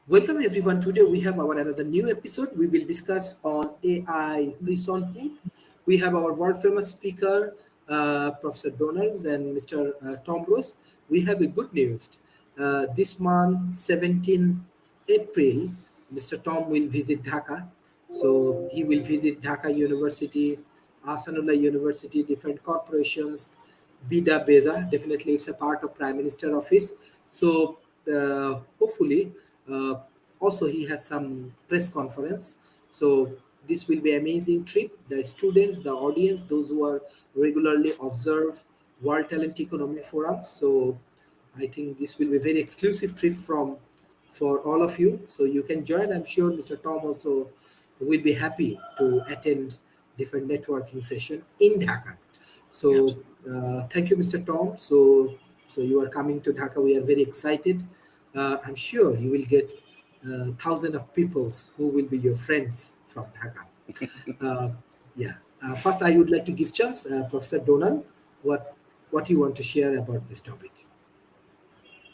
Welcome everyone. Today we have our another new episode. We will discuss on AI Personhood. We have our world famous speaker, Professor Donalds and Mr. Tom Rose. We have a good news. This month, 17 April, Mr. Tom will visit Dhaka. So he will visit Dhaka University, Asanullah University, different corporations, Bida Beza. Definitely, it's a part of Prime Minister office. So hopefully, uh, also he has some press conference. So this will be amazing trip. The students, the audience, those who are regularly observe World Talent Economy Forums. So I think this will be a very exclusive trip from for all of you. So you can join. I'm sure Mr. Tom also will be happy to attend different networking session in Dhaka. Yes. So thank you, Mr. Tom. So you are coming to Dhaka. We are very excited. I'm sure you will get thousands of people who will be your friends from Dhaka. Uh, yeah. First, I would like to give chance, Professor Donald, what you want to share about this topic.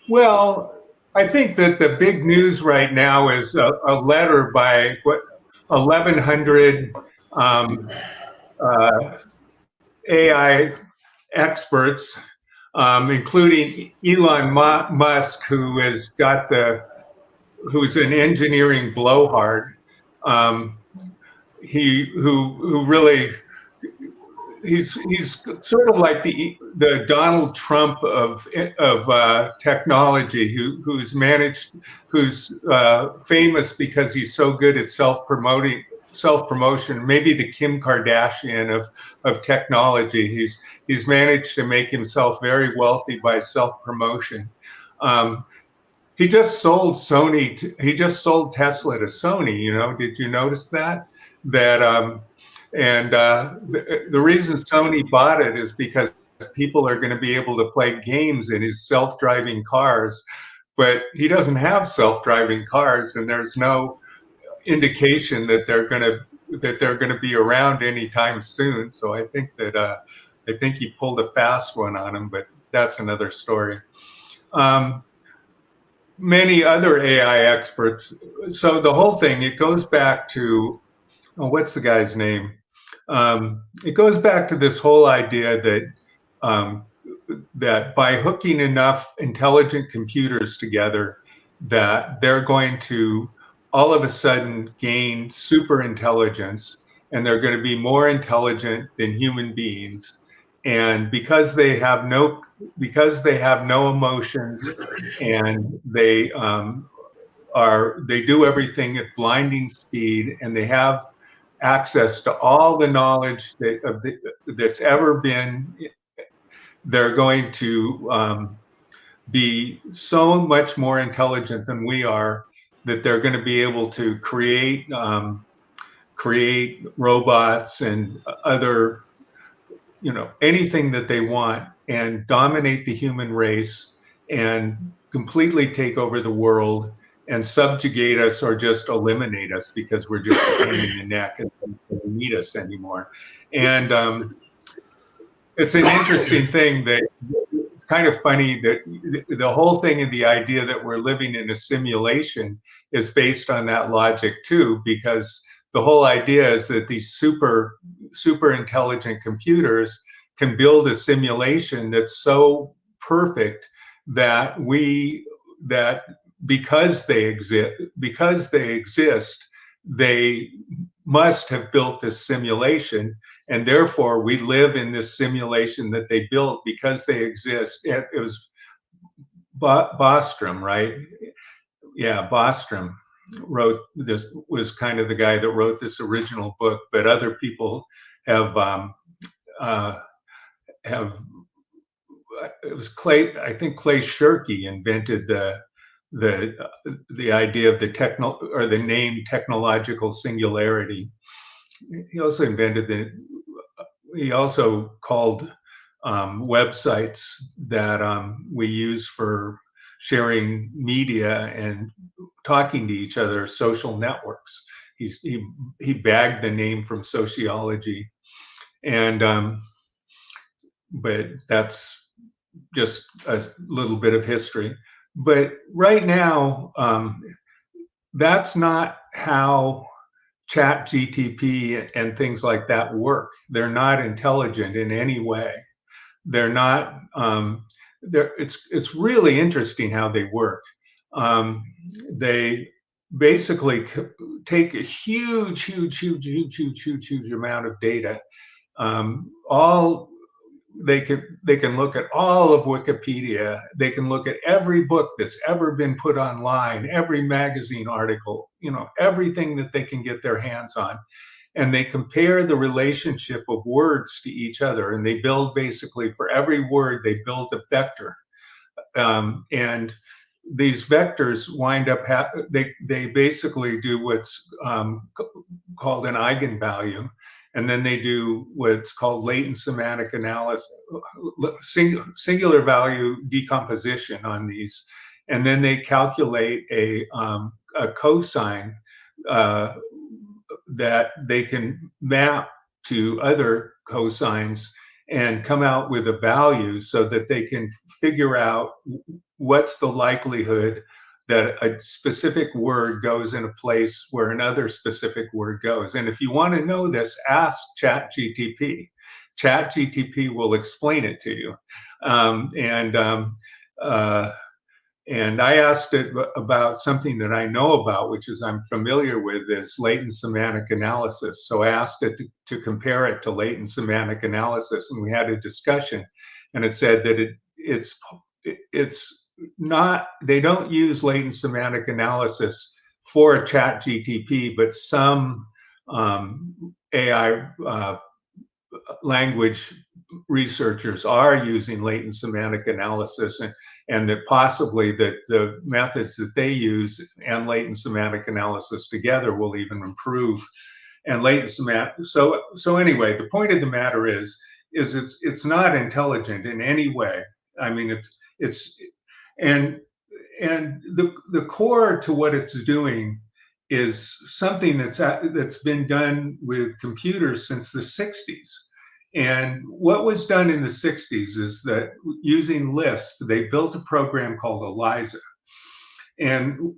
Well, I think that the big news right now is a letter by 1,100 um, uh, AI experts, including Elon Musk, who's an engineering blowhard. Um, who really he's sort of like the Donald Trump of technology, who's famous because he's so good at self promotion. Maybe the Kim Kardashian of technology. He's managed to make himself very wealthy by self promotion. Um, he just sold he just sold Tesla to Sony. Did you notice that? That and the reason Sony bought it is because people are going to be able to play games in his self-driving cars, but he doesn't have self-driving cars, and there's no indication that they're going to be around anytime soon. So I think he pulled a fast one on him, but that's another story. Many other AI experts. So the whole thing, it goes back to, what's the guy's name? It goes back to this whole idea um, that by hooking enough intelligent computers together, that they're going to all of a sudden gain super intelligence, and they're going to be more intelligent than human beings. And because they have no emotions, and they do everything at blinding speed, and they have access to all the knowledge that's ever been, they're going to be so much more intelligent than we are, that they're going to be able to create robots and other, anything that they want, and dominate the human race and completely take over the world and subjugate us, or just eliminate us because we're just a pain in the neck and they don't need us anymore. And it's an interesting thing that it's kind of funny that the whole thing, and the idea that we're living in a simulation, is based on that logic too, because the whole idea is that these super intelligent computers can build a simulation that's so perfect that because they exist, they must have built this simulation, and therefore we live in this simulation that they built because they exist. It was Bostrom, right? Yeah, Bostrom wrote this, was kind of the guy that wrote this original book, but other people have it was I think Clay Shirky invented the idea of the name technological singularity. He also he also called websites that we use for sharing media and talking to each other, social networks. He bagged the name from sociology, and but that's just a little bit of history. But right now, that's not how Chat GTP and things like that work. They're not intelligent in any way. They're not. It's really interesting how they work. They basically take a huge amount of data. All they can look at all of Wikipedia. They can look at every book that's ever been put online, every magazine article, everything that they can get their hands on. And they compare the relationship of words to each other. And they build, basically, for every word, they build a vector. And these vectors wind up, they basically do what's called an eigenvalue. And then they do what's called latent semantic analysis, singular value decomposition on these. And then they calculate a cosine that they can map to other cosines and come out with a value so that they can figure out what's the likelihood that a specific word goes in a place where another specific word goes. And if you want to know this, ask ChatGTP. ChatGTP will explain it to you. And I asked it about something that I know about, which is I'm familiar with, is latent semantic analysis. So I asked it to compare it to latent semantic analysis, and we had a discussion. And it said that it's not, they don't use latent semantic analysis for a Chat GTP, but some AI language researchers are using latent semantic analysis, and that possibly that the methods that they use and latent semantic analysis together will even improve. And latent semantic, so anyway, the point of the matter is it's not intelligent in any way. I mean, and the core to what it's doing is something that's been done with computers since the 60s. And what was done in the 60s is that using Lisp, they built a program called ELIZA. And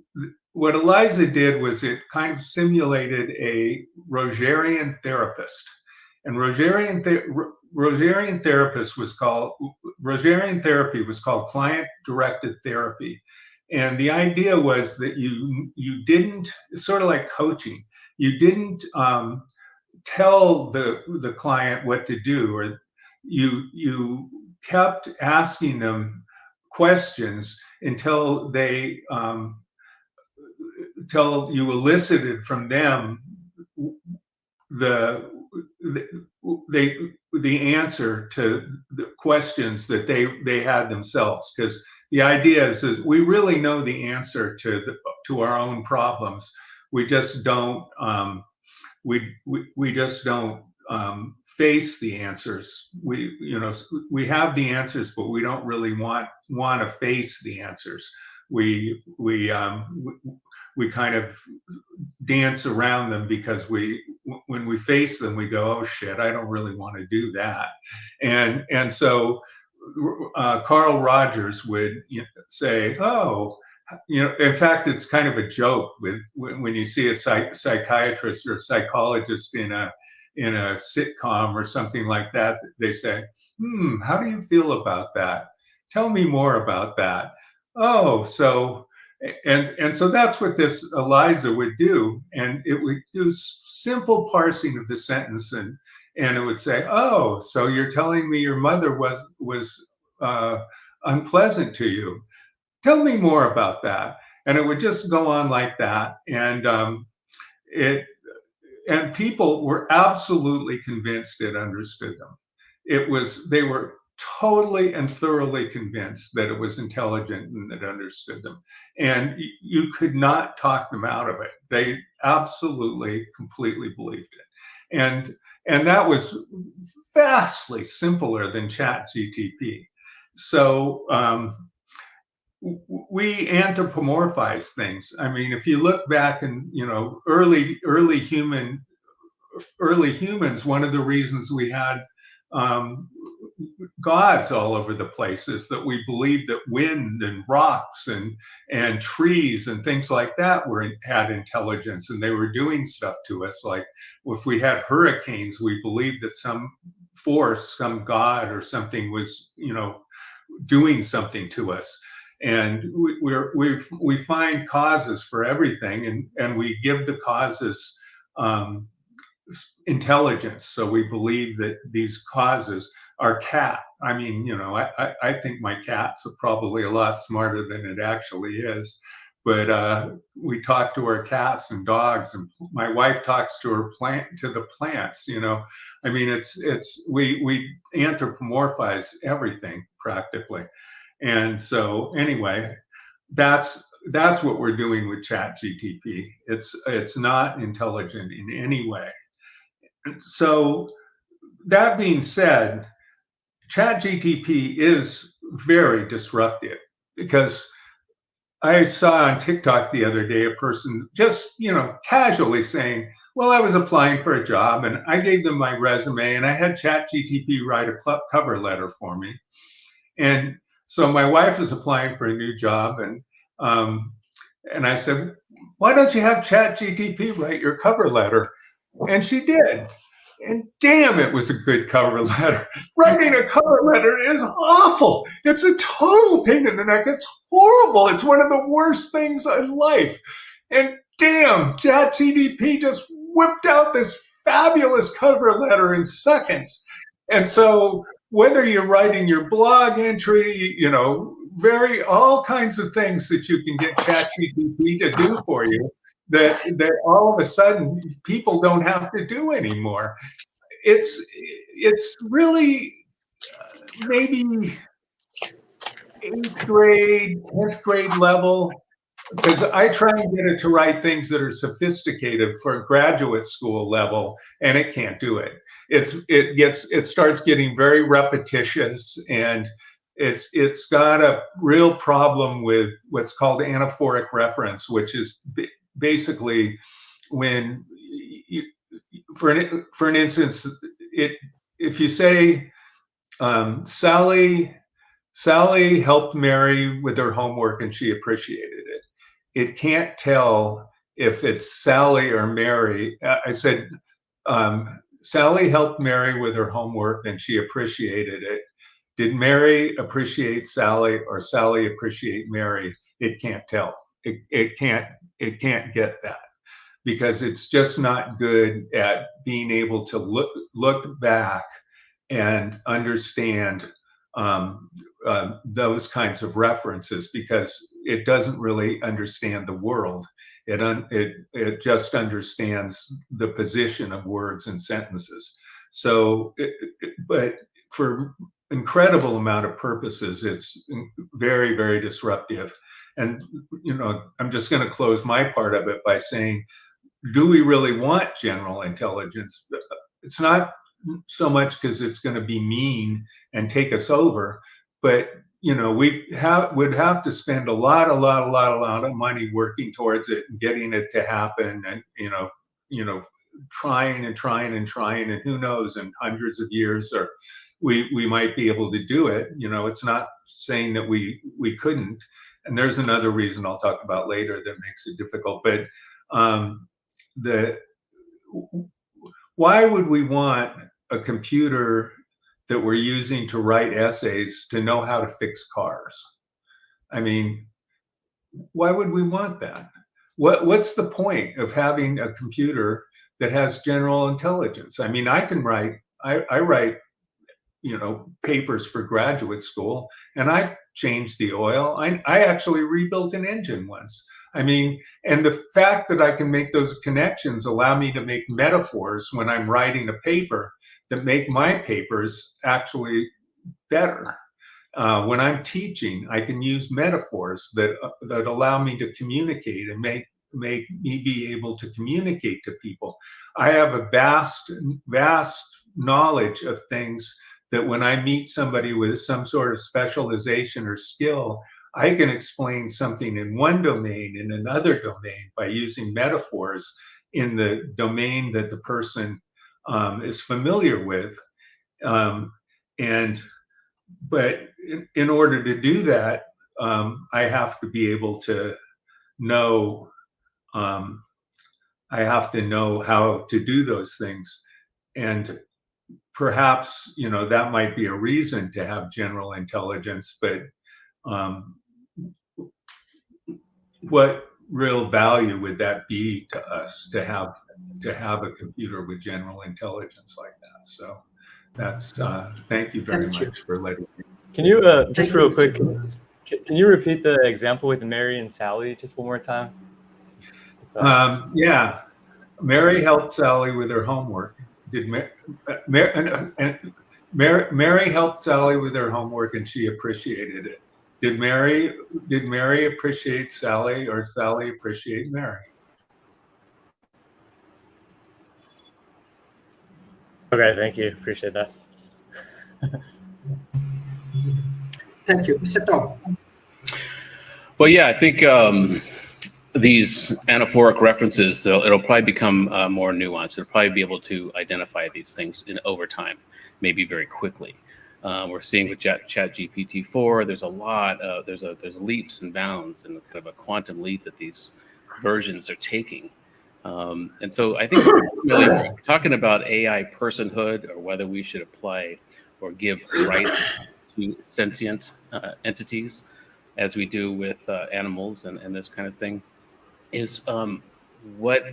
what ELIZA did was it kind of simulated a Rogerian therapist. And Rogerian therapy was called client-directed therapy. And the idea was that you didn't, it's sort of like coaching, you didn't tell the client what to do, or you kept asking them questions until until you elicited from them the answer to the questions that they had themselves. Because the idea is we really know the answer to our own problems. We just don't we just don't face the answers. We have the answers, but we don't really want to face the answers. We kind of dance around them because when we face them, we go, oh shit, I don't really want to do that. And so Carl Rogers would say, oh, in fact, it's kind of a joke when you see a psychiatrist or a psychologist in a sitcom or something like that. They say, how do you feel about that? Tell me more about that. Oh, so and so that's what this ELIZA would do, and it would do simple parsing of the sentence, and it would say, oh, so you're telling me your mother was unpleasant to you. Tell me more about that. And it would just go on like that. And people were absolutely convinced it understood them. They were totally and thoroughly convinced that it was intelligent and that it understood them. And you could not talk them out of it. They absolutely, completely believed it. And that was vastly simpler than ChatGTP. So we anthropomorphize things. I mean, if you look back in early humans, one of the reasons we had gods all over the places, that we believed that wind and rocks and trees and things like that had intelligence, and they were doing stuff to us. Like if we had hurricanes, we believed that some force, some god or something was, doing something to us. And we find causes for everything, and we give the causes intelligence. So we believe that these causes. Our cat, I mean, I think my cat's probably a lot smarter than it actually is. But we talk to our cats and dogs, and my wife talks to the plants. I mean, we anthropomorphize everything practically. And so anyway, that's what we're doing with ChatGTP. It's not intelligent in any way. So that being said, ChatGTP is very disruptive, because I saw on TikTok the other day a person just, casually saying, well, I was applying for a job and I gave them my resume and I had ChatGTP write a cover letter for me. And so my wife was applying for a new job, and I said, why don't you have ChatGTP write your cover letter? And she did. And damn, it was a good cover letter. Writing a cover letter is awful. It's a total pain in the neck. It's horrible. It's one of the worst things in life. And damn, ChatGPT just whipped out this fabulous cover letter in seconds. And so whether you're writing your blog entry, all kinds of things that you can get ChatGPT to do for you, that all of a sudden people don't have to do anymore. It's really maybe 8th grade, 10th grade level, because I try and get it to write things that are sophisticated for graduate school level, and it can't do it. It starts getting very repetitious, and it's got a real problem with what's called anaphoric reference, which is basically when for an instance, if you say Sally helped Mary with her homework and she appreciated it, it can't tell if it's Sally or Mary. I said Sally helped Mary with her homework and she appreciated it. Did Mary appreciate Sally or Sally appreciate Mary? It can't tell. It can't get that, because it's just not good at being able to look back and understand those kinds of references, because it doesn't really understand the world. It just understands the position of words and sentences. So, but for incredible amount of purposes, it's very, very disruptive. And, I'm just going to close my part of it by saying, do we really want general intelligence? It's not so much because it's going to be mean and take us over, but we would have to spend a lot of money working towards it and getting it to happen, and trying, and who knows, in hundreds of years, or we might be able to do it. It's not saying that we couldn't. And there's another reason I'll talk about later that makes it difficult. But why would we want a computer that we're using to write essays to know how to fix cars? I mean, why would we want that? What's the point of having a computer that has general intelligence? I mean, I can write, I write, papers for graduate school, and I've changed the oil. I actually rebuilt an engine once. I mean, and the fact that I can make those connections allow me to make metaphors when I'm writing a paper that make my papers actually better. When I'm teaching, I can use metaphors that allow me to communicate and make me be able to communicate to people. I have a vast knowledge of things that when I meet somebody with some sort of specialization or skill, I can explain something in one domain in another domain by using metaphors in the domain that the person is familiar with. But in order to do that, I have to be able to know. I have to know how to do those things, and perhaps that might be a reason to have general intelligence. But what real value would that be to us to have a computer with general intelligence like that? So that's thank you very Thank you. much for letting me. Can you just Thank you, real Mr. quick? Donald. Can you repeat the example with Mary and Sally just one more time? Yeah, Mary helped Sally with her homework. Did Mary helped Sally with her homework, and she appreciated it. Did Mary appreciate Sally, or Sally appreciate Mary? Okay, thank you. Appreciate that. Thank you, Mr. Tom. Well, yeah, I think these anaphoric references, it'll probably become more nuanced. It'll probably be able to identify these things over time, maybe very quickly. We're seeing with ChatGPT-4, there's a lot of, there's leaps and bounds and kind of a quantum leap that these versions are taking. And so I think really, if we're talking about AI personhood, or whether we should apply or give rights to sentient entities, as we do with animals and this kind of thing, is what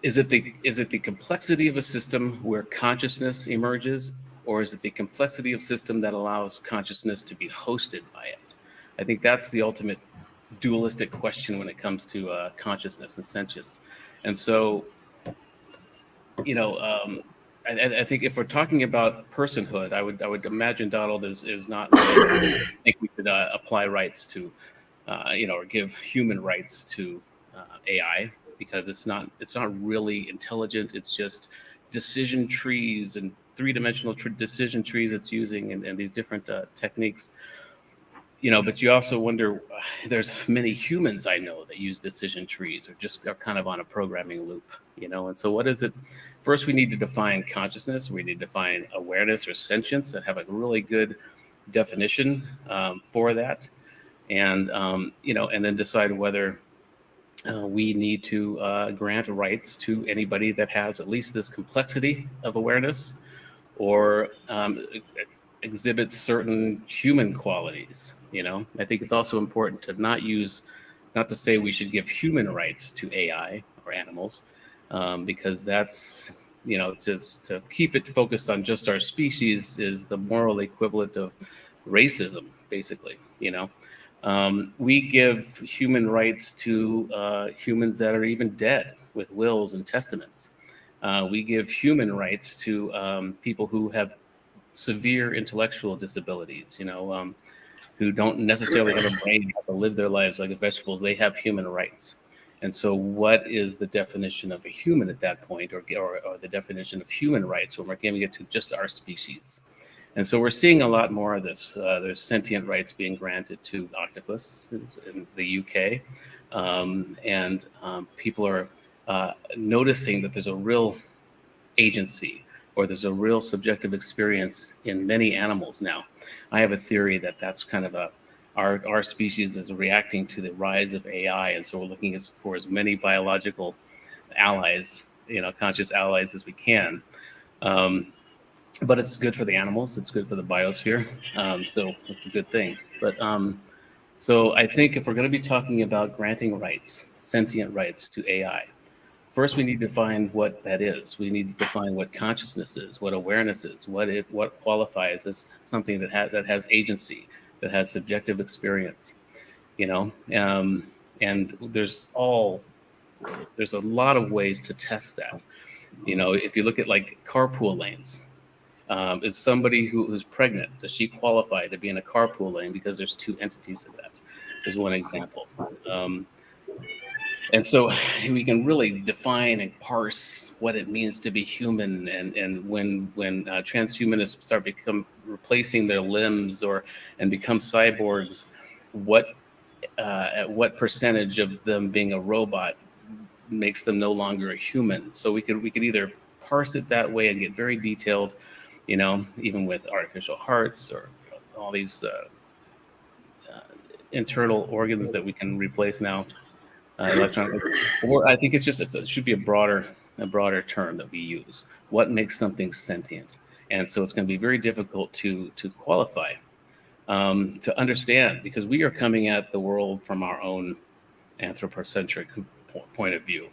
is it the complexity of a system where consciousness emerges, or is it the complexity of system that allows consciousness to be hosted by it? I think that's the ultimate dualistic question when it comes to consciousness and sentience. And so, I think if we're talking about personhood, I would imagine Donald is not really, I think we could apply rights to, or give human rights to AI, because it's not really intelligent. It's just decision trees and three-dimensional decision trees it's using, and these different techniques. But you also wonder, there's many humans I know that use decision trees, or just are kind of on a programming loop, and so what is it? First, we need to define consciousness. We need to define awareness or sentience, and have a really good definition for that. And, and then decide whether we need to grant rights to anybody that has at least this complexity of awareness, or exhibits certain human qualities. I think it's also important to not to say we should give human rights to AI or animals, because that's, just to keep it focused on just our species is the moral equivalent of racism, basically. We give human rights to humans that are even dead, with wills and testaments. We give human rights to people who have severe intellectual disabilities, who don't necessarily have a brain, have to live their lives like vegetables. They have human rights. And so what is the definition of a human at that point, or the definition of human rights when we're giving it to just our species? And so we're seeing a lot more of this. There's sentient rights being granted to octopus in the UK. And people are noticing that there's a real agency, or there's a real subjective experience in many animals now. I have a theory that that's kind of our species is reacting to the rise of AI, and so we're looking for as many biological allies, conscious allies as we can. But it's good for the animals. It's good for the biosphere. So it's a good thing. But so I think if we're going to be talking about granting rights, sentient rights to AI, first we need to define what that is. We need to define what consciousness is, what awareness is, what qualifies as something that has agency, that has subjective experience. And there's a lot of ways to test that. If you look at like carpool lanes. Is somebody who's pregnant, does she qualify to be in a carpool lane because there's two entities of that? Is one example. And so we can really define and parse what it means to be human. And when transhumanists start replacing their limbs and become cyborgs, at what percentage of them being a robot makes them no longer a human? So we could either parse it that way and get very detailed, even with artificial hearts or all these internal organs that we can replace now electronically. Or I think it should be a broader term that we use. What makes something sentient? And so it's going to be very difficult to qualify, to understand, because we are coming at the world from our own anthropocentric point of view.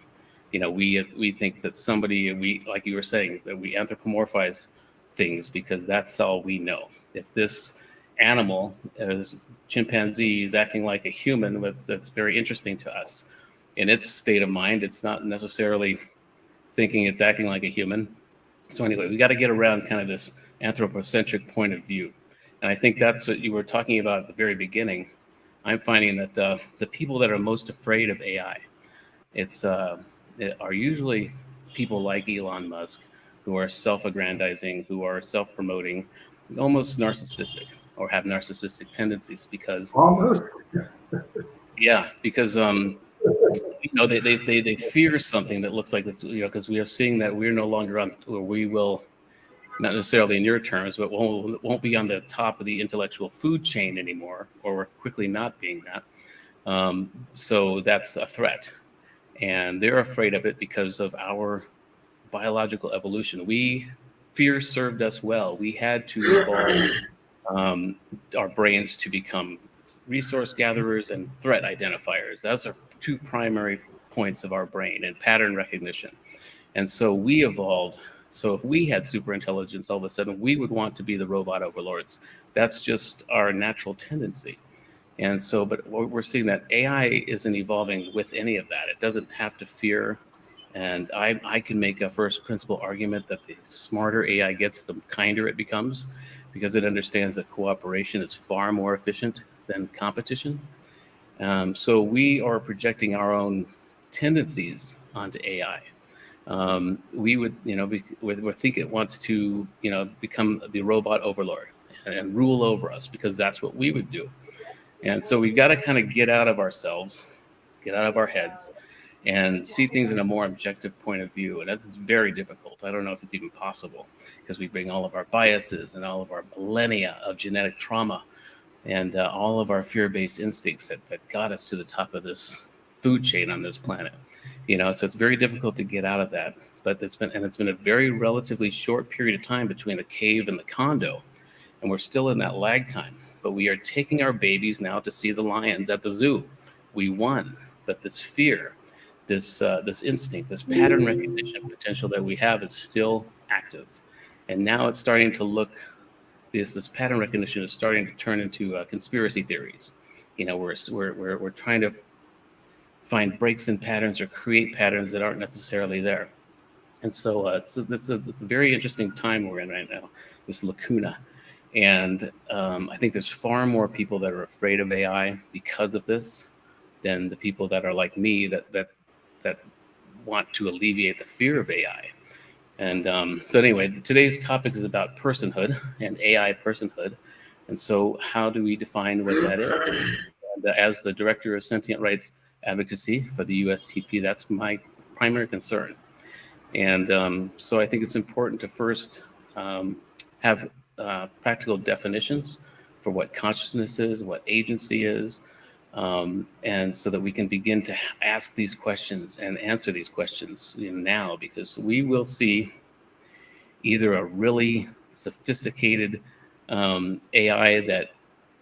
We think that like you were saying, that we anthropomorphize things because that's all we know. If this animal, as chimpanzee, is acting like a human, that's very interesting to us. In its state of mind, it's not necessarily thinking it's acting like a human. So anyway, we got to get around kind of this anthropocentric point of view. And I think that's what you were talking about at the very beginning. I'm finding that the people that are most afraid of AI, it are usually people like Elon Musk, who are self-aggrandizing, who are self-promoting, almost narcissistic, or have narcissistic tendencies, because Almost. they fear something that looks like this, because we are seeing that we're no longer on, or we will, not necessarily in your terms, but won't be on the top of the intellectual food chain anymore, or we're quickly not being that. So that's a threat. And they're afraid of it because of our biological evolution. Fear served us well. We had to evolve our brains to become resource gatherers and threat identifiers. Those are two primary points of our brain, and pattern recognition. And so we evolved. So if we had super intelligence, all of a sudden we would want to be the robot overlords. That's just our natural tendency. And so, but we're seeing that AI isn't evolving with any of that. It doesn't have to fear. And I can make a first principle argument that the smarter AI gets, the kinder it becomes, because it understands that cooperation is far more efficient than competition. So we are projecting our own tendencies onto AI. We would, we think it wants to, become the robot overlord and rule over us, because that's what we would do. And so we've got to kind of get out of ourselves, get out of our heads, and see things in a more objective point of view. And that's very difficult. I don't know if it's even possible, because we bring all of our biases and all of our millennia of genetic trauma and all of our fear-based instincts that got us to the top of this food chain on this planet. So it's very difficult to get out of that. But it's been a very relatively short period of time between the cave and the condo, and we're still in that lag time. But we are taking our babies now to see the lions at the zoo. We won, but this fear, this instinct, this pattern recognition potential that we have is still active, and now it's starting to look. This pattern recognition is starting to turn into conspiracy theories. We're trying to find breaks in patterns or create patterns that aren't necessarily there. And so it's a very interesting time we're in right now, this lacuna. And I think there's far more people that are afraid of AI because of this than the people that are like me that want to alleviate the fear of AI. And so anyway, today's topic is about personhood and AI personhood. And so how do we define what that is? And as the Director of Sentient Rights Advocacy for the USTP, that's my primary concern. And so I think it's important to first have practical definitions for what consciousness is, what agency is, and so that we can begin to ask these questions and answer these questions now, because we will see either a really sophisticated AI that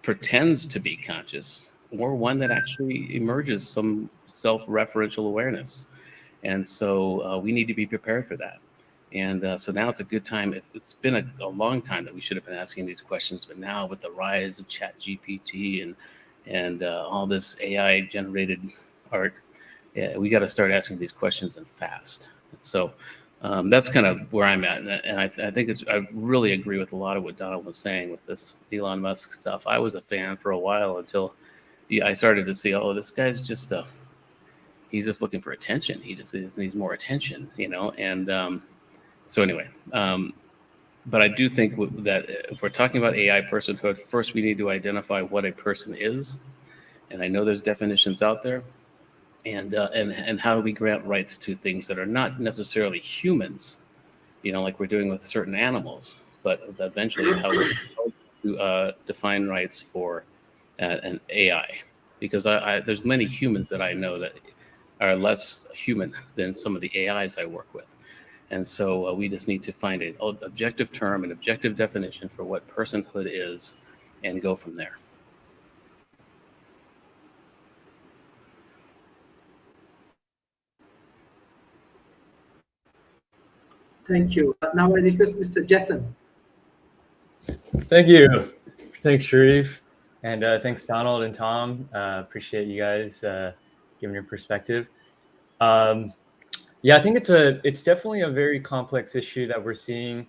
pretends to be conscious, or one that actually emerges some self-referential awareness. And so we need to be prepared for that. And so now it's a good time. It's been a long time that we should have been asking these questions, but now with the rise of ChatGPT and all this AI generated art, we got to start asking these questions and fast. So that's kind of where I'm at. And I think I really agree with a lot of what Donald was saying with this Elon Musk stuff. I was a fan for a while until I started to see, this guy's just he's just looking for attention. He just needs more attention, and so anyway, but I do think that if we're talking about AI personhood, first we need to identify what a person is, and I know there's definitions out there, and how do we grant rights to things that are not necessarily humans, like we're doing with certain animals. but eventually how to define rights for an AI, because there's many humans that I know that are less human than some of the AIs I work with. And so we just need to find an objective term, an objective definition for what personhood is, and go from there. Thank you. Now I request Mr. Jason. Thank you. Thanks, Sharif. And thanks, Donald and Tom. Appreciate you guys giving your perspective. Yeah, I think it's definitely a very complex issue that we're seeing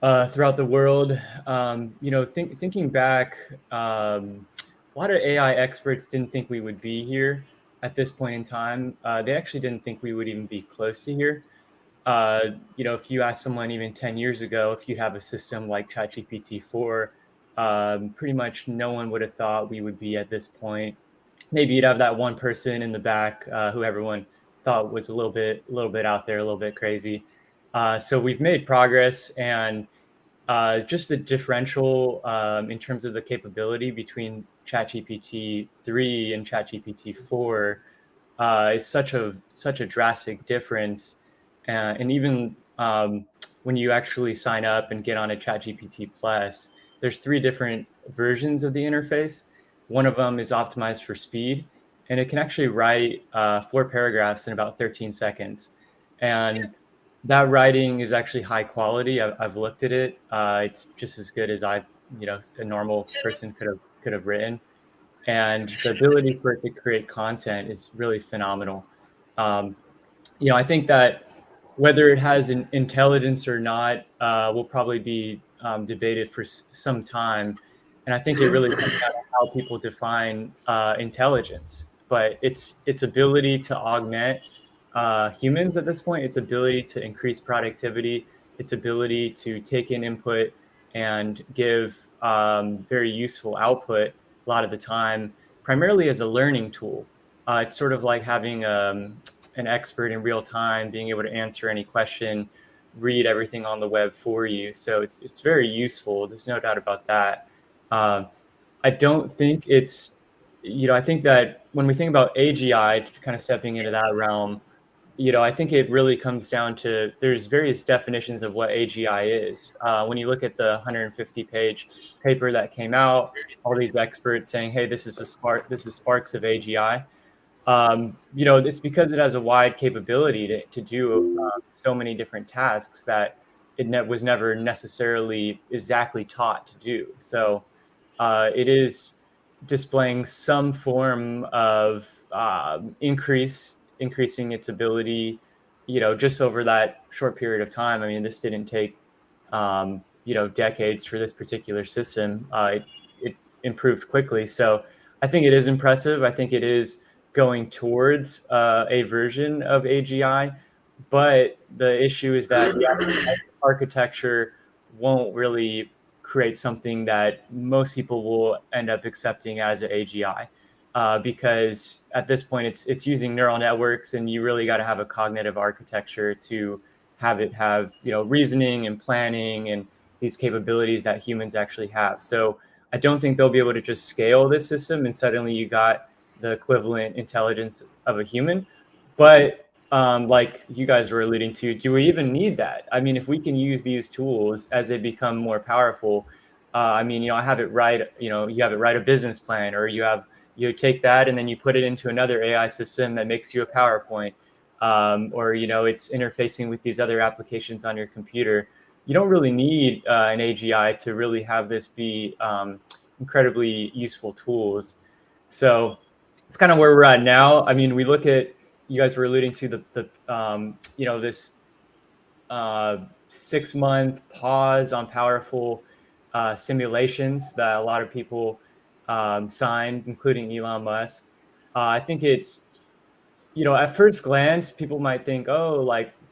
throughout the world. Thinking back, a lot of AI experts didn't think we would be here at this point in time. They actually didn't think we would even be close to here. If you ask someone even 10 years ago, if you have a system like ChatGPT 4, pretty much no one would have thought we would be at this point. Maybe you'd have that one person in the back who everyone thought was a little bit out there, a little bit crazy. So we've made progress, and just the differential in terms of the capability between ChatGPT 3 and ChatGPT 4 is such a drastic difference. And even when you actually sign up and get on a ChatGPT Plus, there's 3 different versions of the interface. One of them is optimized for speed, and it can actually write 4 paragraphs in about 13 seconds. And that writing is actually high quality. I've looked at it. It's just as good as a normal person could have written. And the ability for it to create content is really phenomenal. I think that whether it has an intelligence or not will probably be debated for some time. And I think it really comes down to how people define intelligence. But its ability to augment humans at this point, its ability to increase productivity, its ability to take in input and give very useful output a lot of the time, primarily as a learning tool. It's sort of like having an expert in real time, being able to answer any question, read everything on the web for you. So it's very useful. There's no doubt about that. I don't think it's, I think that when we think about AGI, kind of stepping into that realm, I think it really comes down to there's various definitions of what AGI is. When you look at the 150-page paper that came out, all these experts saying, "Hey, this is sparks of AGI." It's because it has a wide capability to do so many different tasks that it was never necessarily exactly taught to do. So it is displaying some form of increasing its ability, just over that short period of time. I mean, this didn't take, decades for this particular system. It improved quickly. So I think it is impressive. I think it is going towards a version of AGI, but the issue is that the architecture won't really create something that most people will end up accepting as an AGI. Because at this point it's using neural networks, and you really got to have a cognitive architecture to have it have reasoning and planning and these capabilities that humans actually have. So I don't think they'll be able to just scale this system and suddenly you got the equivalent intelligence of a human. But like you guys were alluding to, do we even need that? I mean, if we can use these tools as they become more powerful, I have it write, you have it write a business plan, or you take that and then you put it into another AI system that makes you a PowerPoint, or it's interfacing with these other applications on your computer. You don't really need an AGI to really have this be incredibly useful tools. So it's kind of where we're at now. I mean, we look at, you guys were alluding to this 6-month pause on powerful simulations that a lot of people signed, including Elon Musk. I think it's, at first glance, people might think, oh,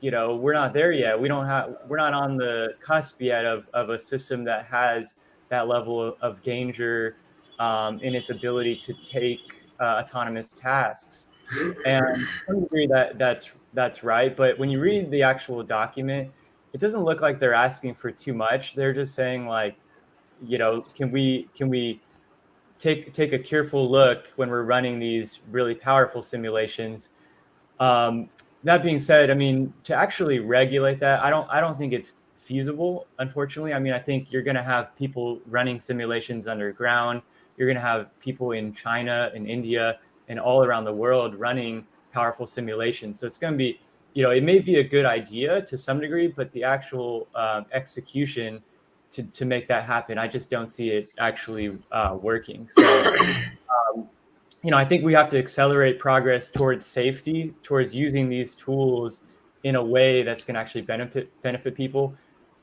we're not there yet. We're not on the cusp yet of a system that has that level of danger in its ability to take autonomous tasks. And to some degree that's right. But when you read the actual document, it doesn't look like they're asking for too much. They're just saying like, can we take a careful look when we're running these really powerful simulations. That being said, I mean, to actually regulate that, I don't think it's feasible, unfortunately. I mean, I think you're going to have people running simulations underground. You're going to have people in China and India and all around the world running powerful simulations. So it's going to be, it may be a good idea to some degree, but the actual execution to make that happen, I just don't see it actually working. So I think we have to accelerate progress towards safety, towards using these tools in a way that's going to actually benefit people.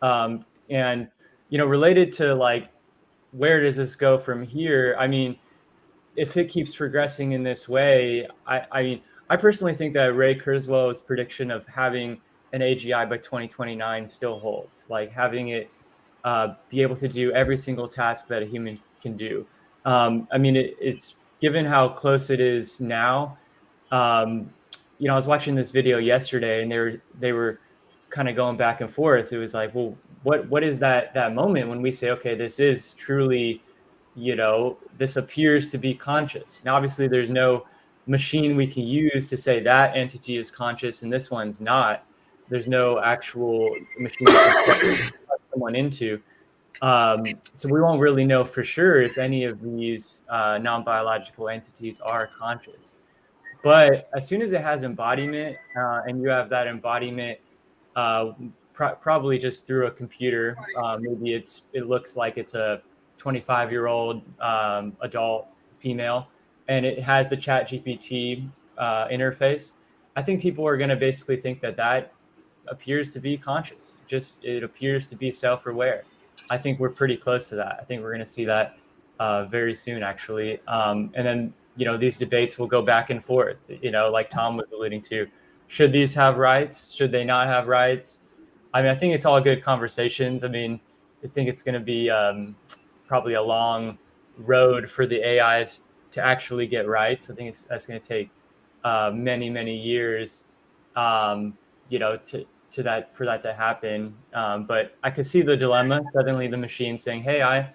And related to like, where does this go from here? I mean, if it keeps progressing in this way, I mean, I personally think that Ray Kurzweil's prediction of having an AGI by 2029 still holds, like having it be able to do every single task that a human can do. I mean, it's given how close it is now. I was watching this video yesterday, and they were kind of going back and forth. It was like, well, what is that moment when we say, okay, this is truly, this appears to be conscious. Now, obviously, there's no machine we can use to say that entity is conscious and this one's not. There's no actual machine we can plug someone into. So we won't really know for sure if any of these non-biological entities are conscious. But as soon as it has embodiment, and you have that embodiment probably just through a computer, maybe it looks like it's a 25-year-old adult female, and it has the ChatGPT interface. I think people are going to basically think that appears to be conscious. It appears to be self-aware. I think we're pretty close to that. I think we're going to see that very soon, actually. And then, these debates will go back and forth, like Tom was alluding to. Should these have rights? Should they not have rights? I mean, I think it's all good conversations. I mean, I think it's going to be probably a long road for the AIs to actually get rights. I think that's going to take many, many years, for that to happen. But I could see the dilemma. Suddenly the machine saying, hey, I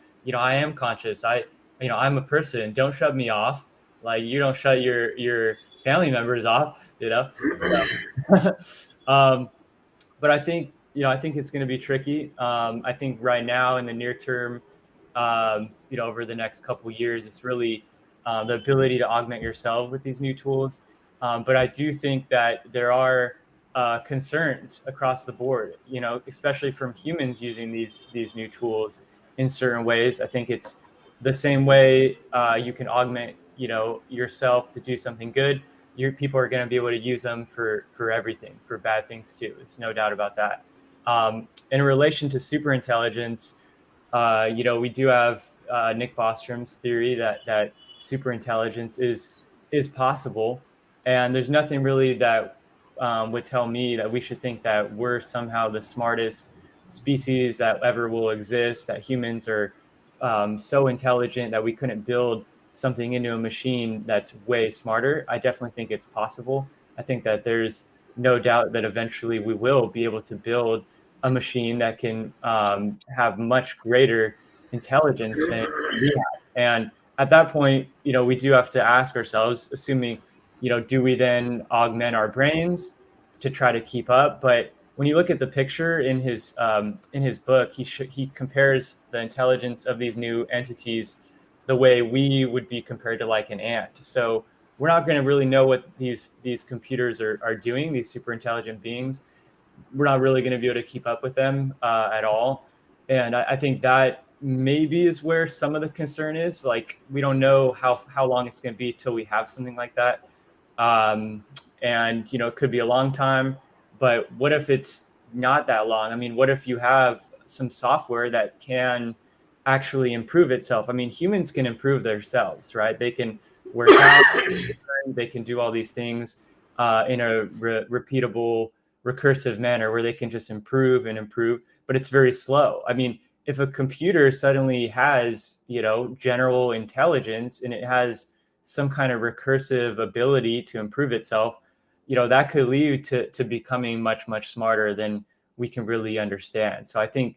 am conscious. I'm a person. Don't shut me off. Like, you don't shut your family members off, but I think it's going to be tricky. I think right now in the near term, over the next couple of years, it's really the ability to augment yourself with these new tools. But I do think that there are concerns across the board, especially from humans using these new tools in certain ways. I think it's the same way you can augment, yourself to do something good. People are going to be able to use them for everything, for bad things too. It's no doubt about that. In relation to superintelligence, we do have Nick Bostrom's theory that superintelligence is possible, and there's nothing really that would tell me that we should think that we're somehow the smartest species that ever will exist, that humans are so intelligent that we couldn't build something into a machine that's way smarter. I definitely think it's possible. I think that there's no doubt that eventually we will be able to build a machine that can have much greater intelligence than we have. And at that point, we do have to ask ourselves, assuming, do we then augment our brains to try to keep up? But when you look at the picture in his book, he compares the intelligence of these new entities the way we would be compared to like an ant. So we're not going to really know what these computers are doing, these super intelligent beings. We're not really going to be able to keep up with them at all. And I think that maybe is where some of the concern is. Like, we don't know how long it's going to be till we have something like that. And, it could be a long time, but what if it's not that long? I mean, what if you have some software that can actually improve itself? I mean, humans can improve themselves, right? They can work out, they can do all these things in a repeatable, recursive manner where they can just improve and improve, but it's very slow. I mean, if a computer suddenly has, general intelligence and it has some kind of recursive ability to improve itself, that could lead to becoming much, much smarter than we can really understand. So I think,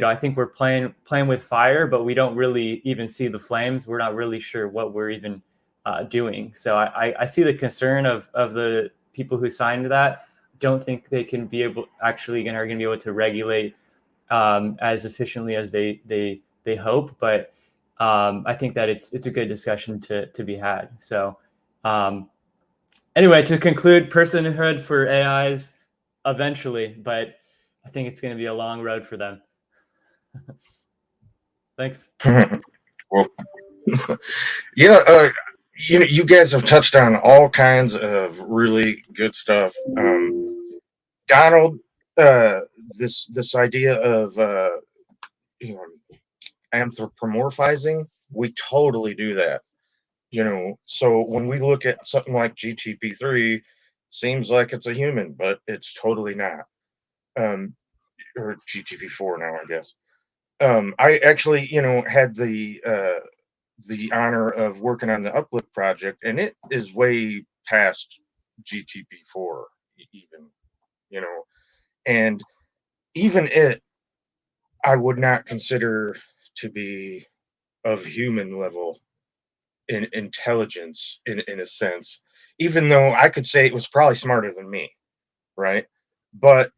I think we're playing with fire, but we don't really even see the flames. We're not really sure what we're even doing. So I see the concern of the people who signed that. Don't think they can be able are going to be able to regulate as efficiently as they hope. But I think that it's a good discussion to be had. So anyway, to conclude, personhood for AIs eventually, but I think it's going to be a long road for them. Thanks. Well, yeah, you guys have touched on all kinds of really good stuff. Donald, this idea of anthropomorphizing, we totally do that. So when we look at something like GTP3, seems like it's a human, but it's totally not. Or GTP4 now, I guess. I actually, had the honor of working on the Uplift project, and it is way past GTP4 even, and even it, I would not consider to be of human level in intelligence in a sense, even though I could say it was probably smarter than me, right? But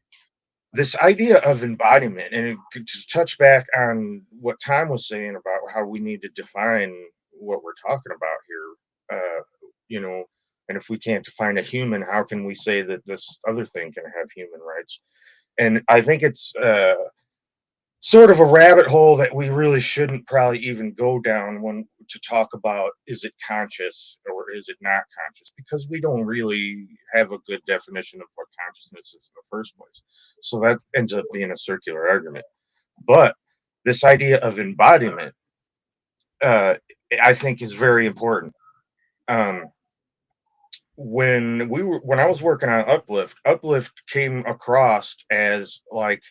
this idea of embodiment, and to touch back on what Tom was saying about how we need to define what we're talking about here, and if we can't define a human, how can we say that this other thing can have human rights? And I think it's sort of a rabbit hole that we really shouldn't probably even go down when to talk about, is it conscious or is it not conscious, because we don't really have a good definition of what consciousness is in the first place. So that ends up being a circular argument. But this idea of embodiment, I think, is very important. When I was working on Uplift came across as like,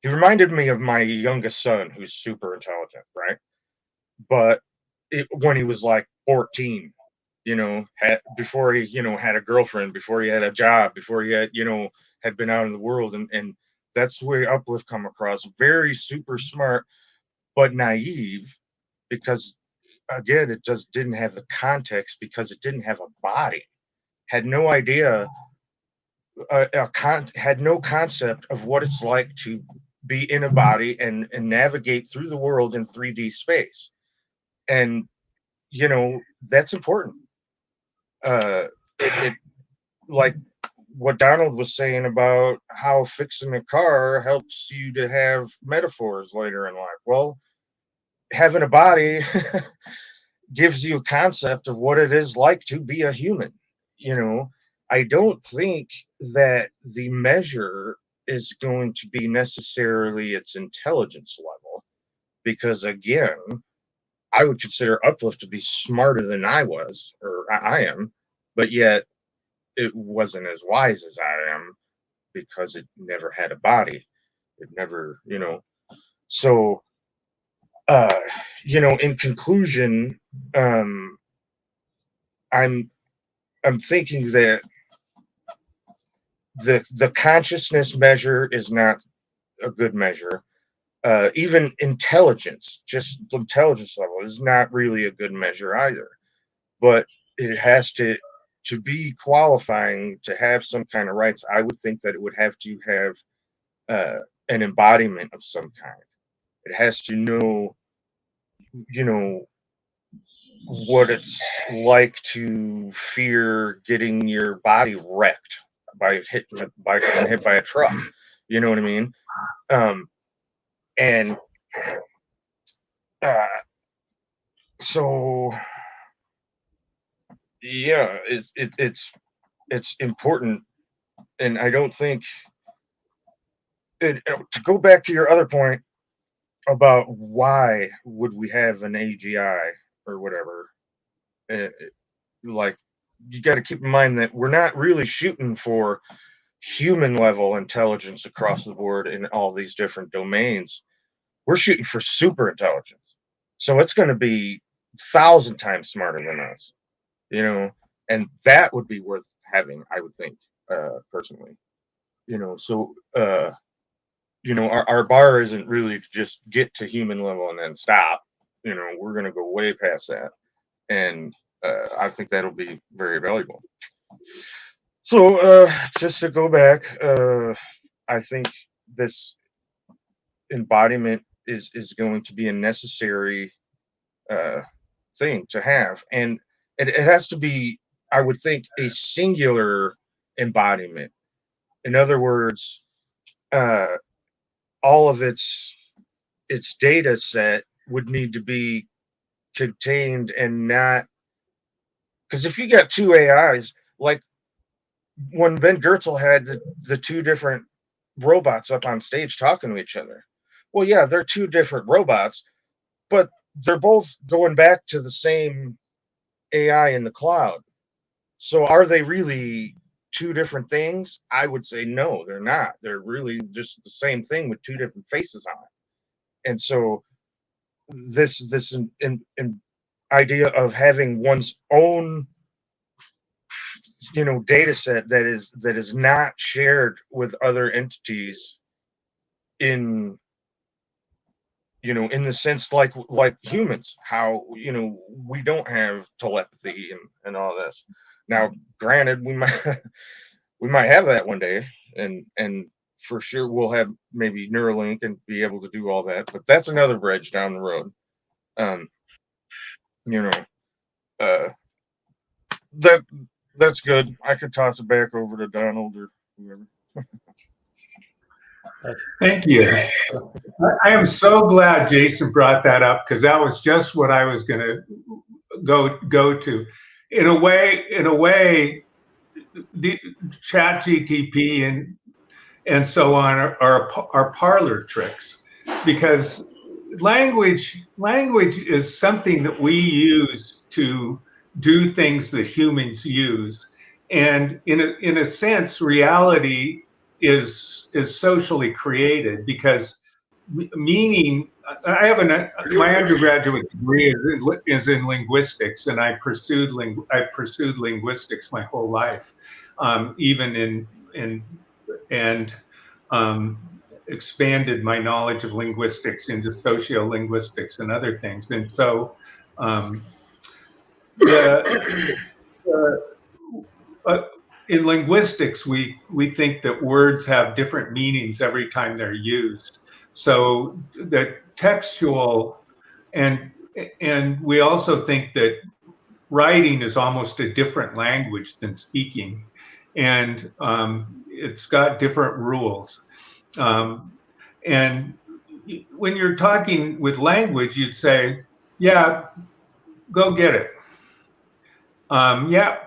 he reminded me of my youngest son, who's super intelligent, right? But when he was like 14, before he, had a girlfriend, before he had a job, before he had, had been out in the world, and that's where Uplift come across. Very super smart, but naive, because again, it just didn't have the context, because it didn't have a body, had no idea, had no concept of what it's like to be in a body and navigate through the world in 3D space. And that's important. It like what Donald was saying about how fixing a car helps you to have metaphors later in life. Well, having a body gives you a concept of what it is like to be a human. I don't think that the measure is going to be necessarily its intelligence level, because again, I would consider Uplift to be smarter than I was, or I am, but yet it wasn't as wise as I am, because it never had a body. It never, So, in conclusion, I'm thinking that the consciousness measure is not a good measure. Even intelligence, just intelligence level, is not really a good measure either. But it has to be qualifying to have some kind of rights. I would think that it would have to have an embodiment of some kind. It has to know, what it's like to fear getting your body wrecked by getting hit by a truck. You know what I mean? And so yeah, it's important, and I don't think to go back to your other point about why would we have an AGI or whatever. Like, you got to keep in mind that we're not really shooting for human level intelligence across the board in all these different domains. We're shooting for super intelligence, so it's going to be 1,000 times smarter than us, and that would be worth having, I would think, personally. So our bar isn't really to just get to human level and then stop. We're going to go way past that. And I think that'll be very valuable. So just to go back, I think this embodiment is going to be a necessary thing to have. And it has to be, I would think, a singular embodiment. In other words, all of its data set would need to be contained and not, because if you got two AIs, like when Ben Goertzel had the two different robots up on stage talking to each other, well, yeah, they're two different robots, but they're both going back to the same AI in the cloud. So are they really two different things? I would say no, they're not. They're really just the same thing with two different faces on it. And so this idea of having one's own data set that is not shared with other entities in in the sense like humans, how we don't have telepathy and all this. Now granted, we might have that one day, and for sure we'll have maybe Neuralink and be able to do all that, but that's another bridge down the road. You know that's good. I could toss it back over to Donald or whoever. Thank you. I am so glad Jason brought that up, because that was just what I was going to go to. In a way, the ChatGPT and so on are parlor tricks, because language is something that we use to do things that humans use, and in a sense, reality is socially created, because meaning. I have my undergraduate degree is in linguistics, and I pursued linguistics my whole life, even expanded my knowledge of linguistics into sociolinguistics and other things. And so in linguistics, we think that words have different meanings every time they're used. So the textual, and we also think that writing is almost a different language than speaking, and it's got different rules. And when you're talking with language, you'd say, "Yeah, go get it." Yeah,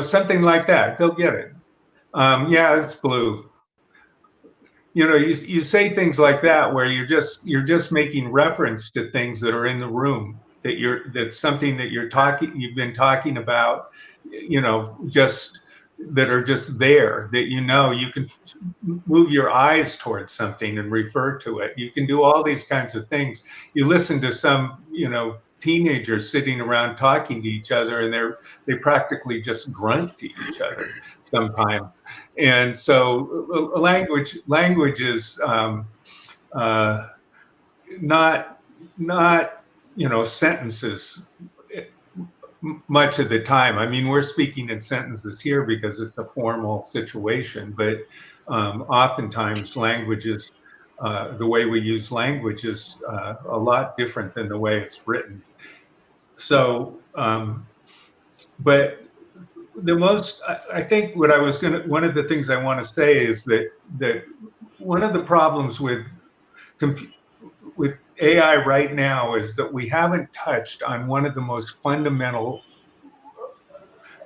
something like that. Go get it. Yeah, it's blue. You say things like that where you're just making reference to things that are in the room, that's something that you've been talking about, just that are just there, that you can move your eyes towards something and refer to it. You can do all these kinds of things. You listen to some, teenagers sitting around talking to each other, and they practically just grunt to each other sometimes. And so language is not sentences much of the time. I mean, we're speaking in sentences here because it's a formal situation, but oftentimes languages, the way we use language is a lot different than the way it's written. So, but I think one of the things I want to say is that one of the problems with AI right now is that we haven't touched on one of the most fundamental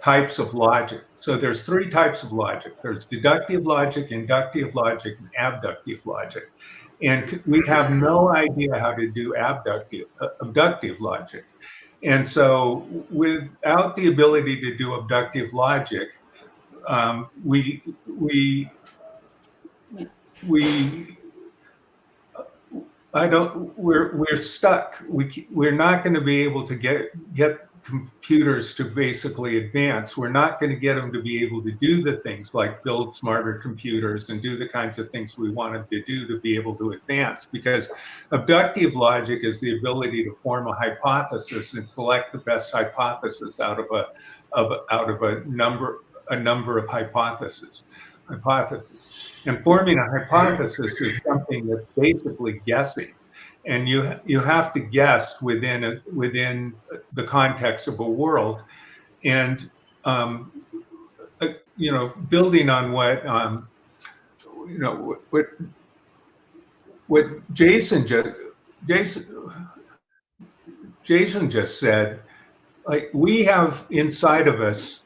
types of logic. So there's three types of logic. There's deductive logic, inductive logic, and abductive logic. And we have no idea how to do abductive logic. And so without the ability to do abductive logic, we're stuck. We're not going to be able to get computers to basically advance. We're not going to get them to be able to do the things like build smarter computers and do the kinds of things we want them to do to be able to advance, because abductive logic is the ability to form a hypothesis and select the best hypothesis out of a number of hypotheses. And forming a hypothesis is something that's basically guessing. And you have to guess within the context of a world, and building on what Jason just said. Like, we have inside of us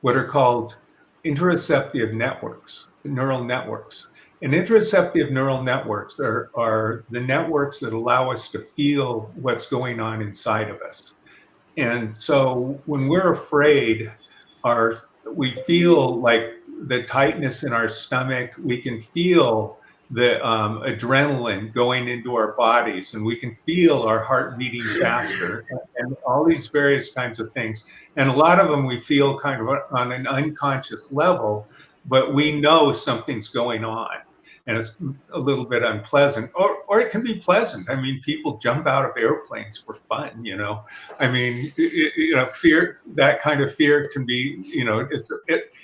what are called interoceptive networks, neural networks. And interoceptive neural networks are the networks that allow us to feel what's going on inside of us. And so when we're afraid, we feel like the tightness in our stomach. We can feel the adrenaline going into our bodies, and we can feel our heart beating faster, and all these various kinds of things. And a lot of them we feel kind of on an unconscious level, but we know something's going on. And it's a little bit unpleasant, or it can be pleasant. I mean, people jump out of airplanes for fun, I mean, fear, that kind of fear can be,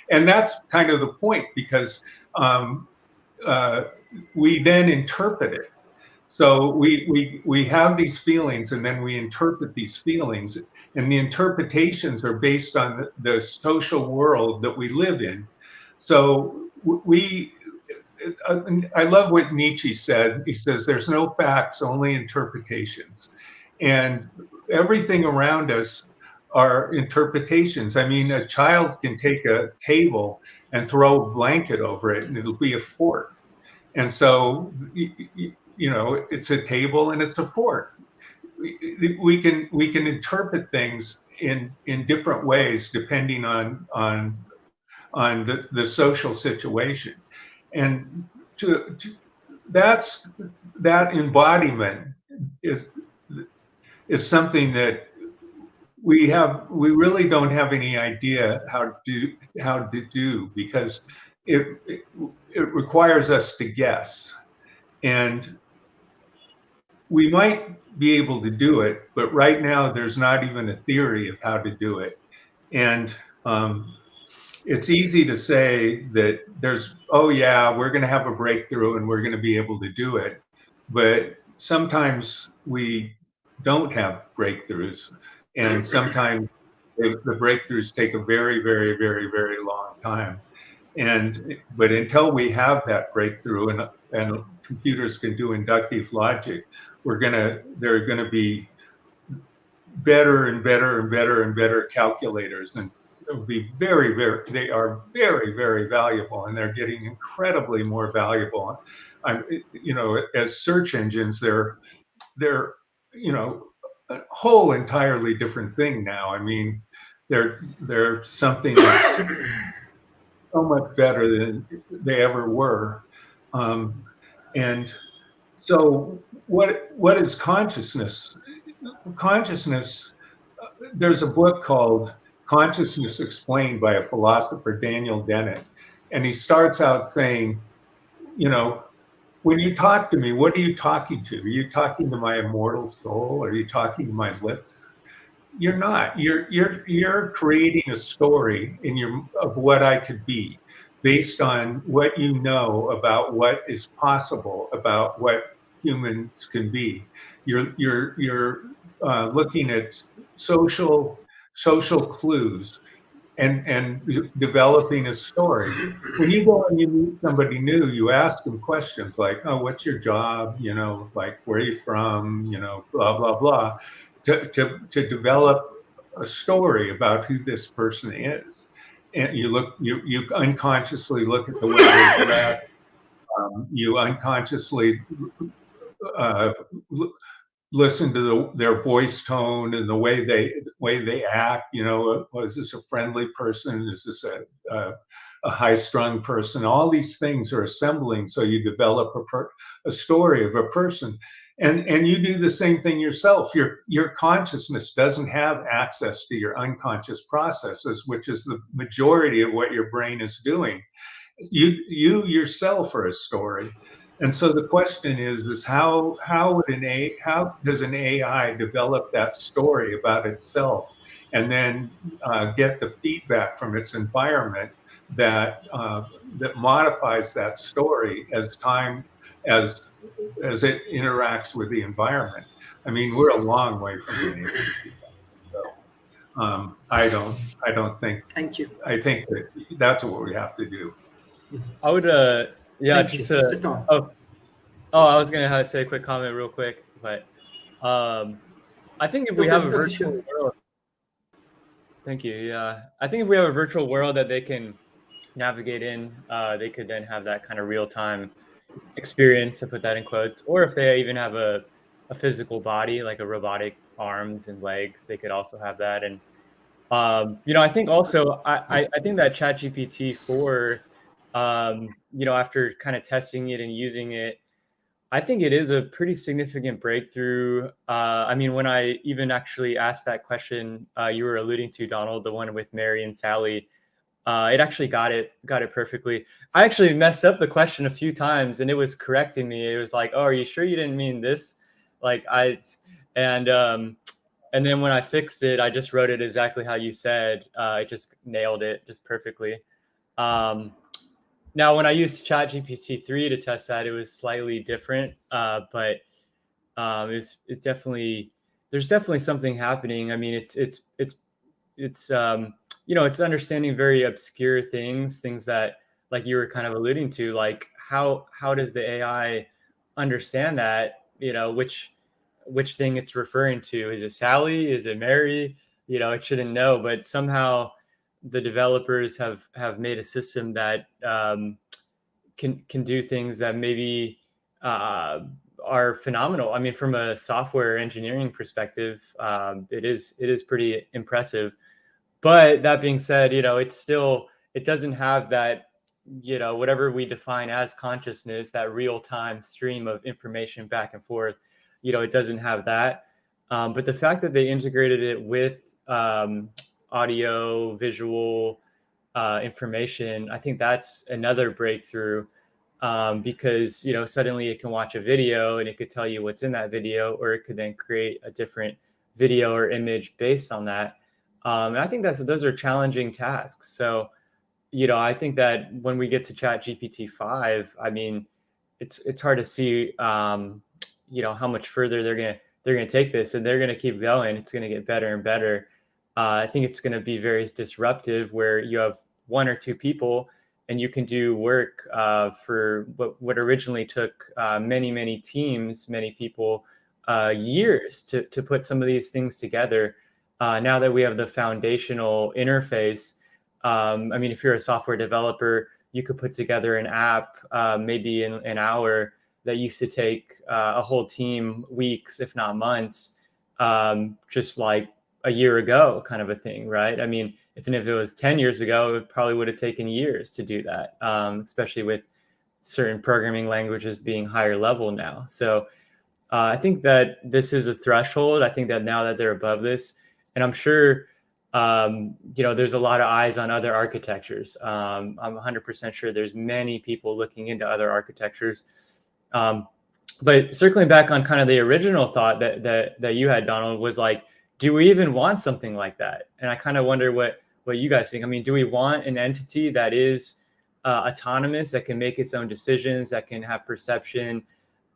and that's kind of the point, because we then interpret it. So we have these feelings, and then we interpret these feelings, and the interpretations are based on the social world that we live in. So I love what Nietzsche said. He says, there's no facts, only interpretations. And everything around us are interpretations. I mean, a child can take a table and throw a blanket over it, and it'll be a fort. And so, it's a table and it's a fort. We can interpret things in different ways depending on the social situation. And that embodiment is something that we really don't have any idea how to do, because it requires us to guess. And we might be able to do it, but right now there's not even a theory of how to do it. And it's easy to say that we're going to have a breakthrough and we're going to be able to do it. But sometimes we don't have breakthroughs. And sometimes the breakthroughs take a very, very, very, very long time. But until we have that breakthrough and computers can do inductive logic, they're going to be better and better and better and better calculators, and it would be they are very, very valuable, and they're getting incredibly more valuable. As search engines, they're a whole entirely different thing now. I mean, they're something that's so much better than they ever were. And so what is consciousness? Consciousness, there's a book called Consciousness Explained by a philosopher, Daniel Dennett. And he starts out saying, when you talk to me, what are you talking to? Are you talking to my immortal soul? Are you talking to my lips? You're not. You're creating a story of what I could be, based on what you know about what is possible, about what humans can be. You're looking at social clues and developing a story. When you go and you meet somebody new, you ask them questions like, "Oh, what's your job? Like, where are you from? Blah blah blah," to develop a story about who this person is. And you unconsciously look at the way they dress. You unconsciously listen to their voice tone and the way they act. Is this a friendly person? Is this a high-strung person? All these things are assembling, so you develop a story of a person. And you do the same thing yourself. Your consciousness doesn't have access to your unconscious processes, which is the majority of what your brain is doing. You yourself are a story. And so the question is how does an AI develop that story about itself, and then get the feedback from its environment that modifies that story as it interacts with the environment? I mean, we're a long way from being able to do that. So I don't think. Thank you. I think that that's what we have to do. I would, yeah, Thank just you, Mr. Tom. I was gonna say a quick comment real quick, but I think if we have a virtual world, thank you. Yeah, I think if we have a virtual world that they can navigate in, they could then have that kind of real time experience, to put that in quotes, or if they even have a physical body, like a robotic arms and legs, they could also have that. And I think also I think that ChatGPT 4, after kind of testing it and using it, I think it is a pretty significant breakthrough. I mean, when I even actually asked that question you were alluding to, Donald, the one with Mary and Sally, it actually got it perfectly. I actually messed up the question a few times, and it was correcting me. It was like, "Oh, are you sure you didn't mean this?" And then when I fixed it, I just wrote it exactly how you said. It just nailed it just perfectly. Now, when I used ChatGPT 3 to test that, it was slightly different, but it's definitely, there's definitely something happening. I mean, it's understanding very obscure things that, like you were kind of alluding to, like how does the AI understand that, which thing it's referring to? Is it Sally? Is it Mary? It shouldn't know, but somehow the developers have made a system that can do things that maybe are phenomenal. I mean, from a software engineering perspective, it is pretty impressive. But that being said, it doesn't have that, whatever we define as consciousness, that real time stream of information back and forth. It doesn't have that. But the fact that they integrated it with audio, visual information, I think that's another breakthrough, because suddenly it can watch a video and it could tell you what's in that video, or it could then create a different video or image based on that. And I think those are challenging tasks. So, I think that when we get to ChatGPT 5, I mean, it's hard to see, how much further they're gonna take this, and they're gonna keep going. It's gonna get better and better. I think it's gonna be very disruptive, where you have one or two people, and you can do work for what originally took many teams, many people, years to put some of these things together. Now that we have the foundational interface, I mean, if you're a software developer, you could put together an app maybe in an hour that used to take a whole team weeks, if not months, just like a year ago, kind of a thing, right? I mean, if it was 10 years ago, it probably would have taken years to do that, especially with certain programming languages being higher level now. So I think that this is a threshold. I think that now that they're above this, and I'm sure, there's a lot of eyes on other architectures. I'm 100% sure there's many people looking into other architectures. But circling back on kind of the original thought that you had, Donald, was like, do we even want something like that? And I kind of wonder what you guys think. I mean, do we want an entity that is autonomous, that can make its own decisions, that can have perception,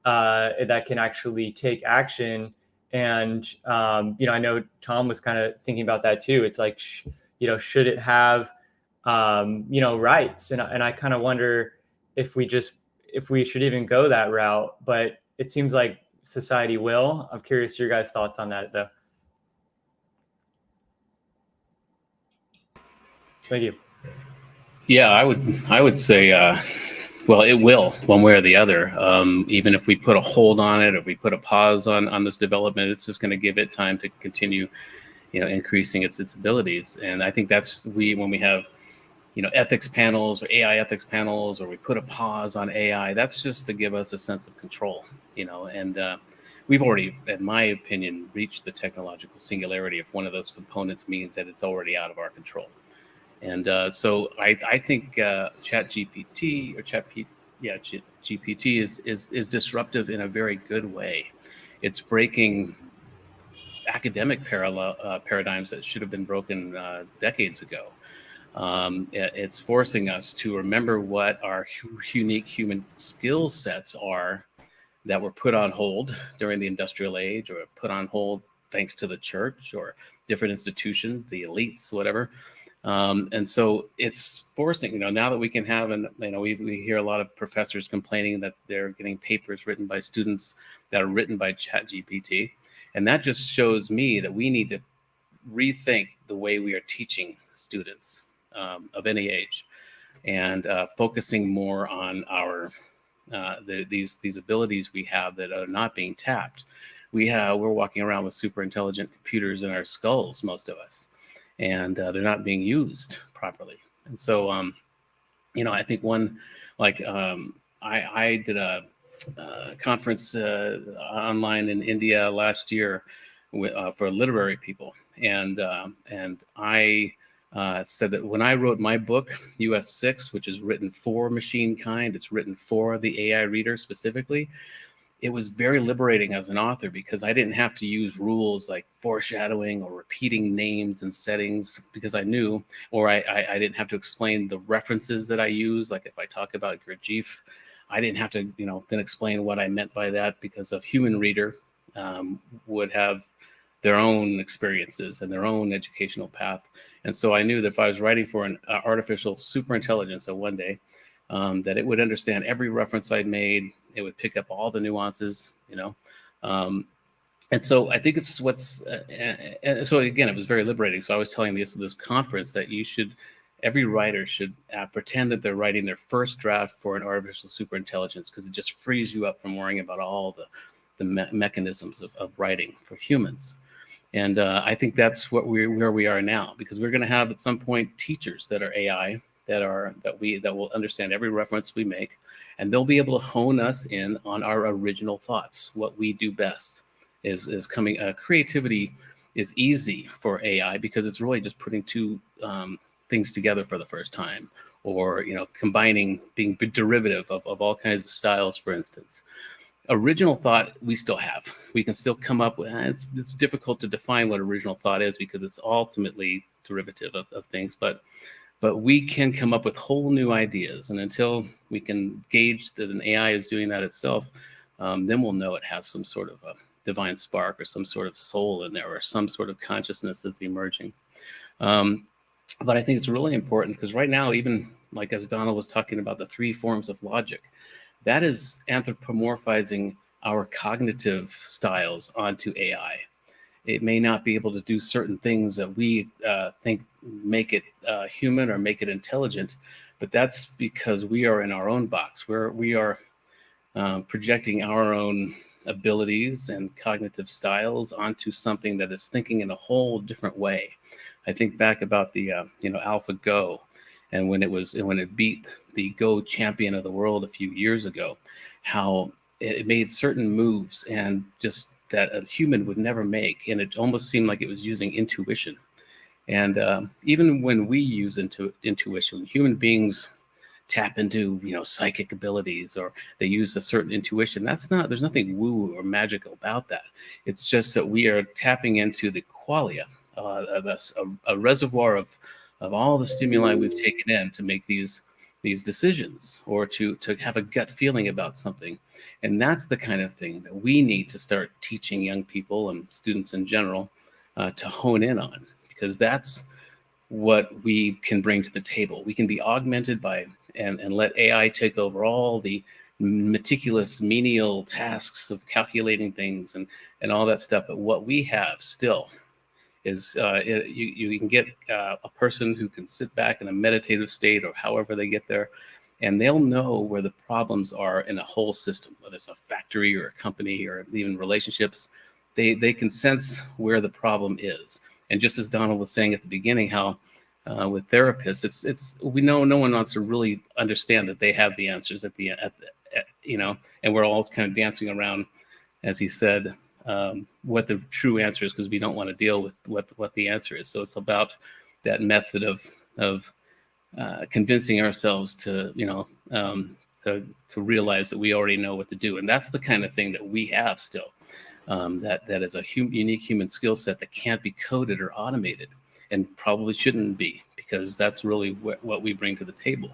that can actually take action? And, I know Tom was kind of thinking about that too. It's like, should it have, rights? And I kind of wonder if we should even go that route, but it seems like society will. I'm curious your guys' thoughts on that though. Thank you. Yeah, I would say, well, it will one way or the other. Even if we put a hold on it, or we put a pause on this development, it's just going to give it time to continue, increasing its abilities. And I think that's when we have, ethics panels or AI ethics panels, or we put a pause on AI, that's just to give us a sense of control, and we've already, in my opinion, reached the technological singularity. If one of those components means that it's already out of our control. And so I think GPT or GPT is disruptive in a very good way. It's breaking academic paradigms that should have been broken decades ago. It's forcing us to remember what our unique human skill sets are that were put on hold during the industrial age, or put on hold thanks to the church or different institutions, the elites, whatever. And so it's forcing, now that we can have, and we hear a lot of professors complaining that they're getting papers written by students that are written by ChatGPT. And that just shows me that we need to rethink the way we are teaching students of any age, and focusing more on our these abilities we have that are not being tapped. We're walking around with super intelligent computers in our skulls, most of us, and they're not being used properly. And so, I think I did a conference online in India last year for literary people, and I said that when I wrote my book, US 6, which is written for machine kind, it's written for the AI reader specifically, it was very liberating as an author, because I didn't have to use rules like foreshadowing or repeating names and settings, because I knew, or I didn't have to explain the references that I use. Like if I talk about Gurdjieff, I didn't have to, then explain what I meant by that, because a human reader would have their own experiences and their own educational path. And so I knew that if I was writing for an artificial super intelligence one day, that it would understand every reference I'd made. It would pick up all the nuances, and so I think it's and so again, it was very liberating. So I was telling this conference that every writer should pretend that they're writing their first draft for an artificial super intelligence, because it just frees you up from worrying about all the mechanisms of writing for humans. And I think that's where we are now, because we're going to have at some point teachers that are AI that will understand every reference we make, and they'll be able to hone us in on our original thoughts. What we do best is coming. Creativity is easy for AI, because it's really just putting two things together for the first time, or combining, being derivative of all kinds of styles, for instance. Original thought we still have. We can still come up with, it's difficult to define what original thought is, because it's ultimately derivative of things, but we can come up with whole new ideas. And until we can gauge that an AI is doing that itself, then we'll know it has some sort of a divine spark, or some sort of soul in there, or some sort of consciousness that's emerging. But I think it's really important, because right now, even like as Donald was talking about the three forms of logic, that is anthropomorphizing our cognitive styles onto AI. It may not be able to do certain things that we think make it human or make it intelligent, but that's because we are in our own box, where we are projecting our own abilities and cognitive styles onto something that is thinking in a whole different way. I think back about the AlphaGo, and when it beat the Go champion of the world a few years ago, how it made certain moves and just that a human would never make, and it almost seemed like it was using intuition. And even when we use intuition, human beings tap into psychic abilities, or they use a certain intuition. There's nothing woo or magical about that. It's just that we are tapping into the qualia, a reservoir of all the stimuli we've taken in to make these decisions, or to have a gut feeling about something. And that's the kind of thing that we need to start teaching young people and students in general to hone in on, because that's what we can bring to the table. We can be augmented by and let AI take over all the meticulous menial tasks of calculating things and all that stuff. But what we have still is you can get a person who can sit back in a meditative state, or however they get there, and they'll know where the problems are in a whole system, whether it's a factory or a company or even relationships. They can sense where the problem is. And just as Donald was saying at the beginning, how with therapists, it's we know no one wants to really understand that they have the answers and we're all kind of dancing around as he said, what the true answer is, because we don't want to deal with what the answer is. So it's about that method of convincing ourselves to, to realize that we already know what to do. And that's the kind of thing that we have still. That is a unique human skill set that can't be coded or automated, and probably shouldn't be, because that's really what we bring to the table,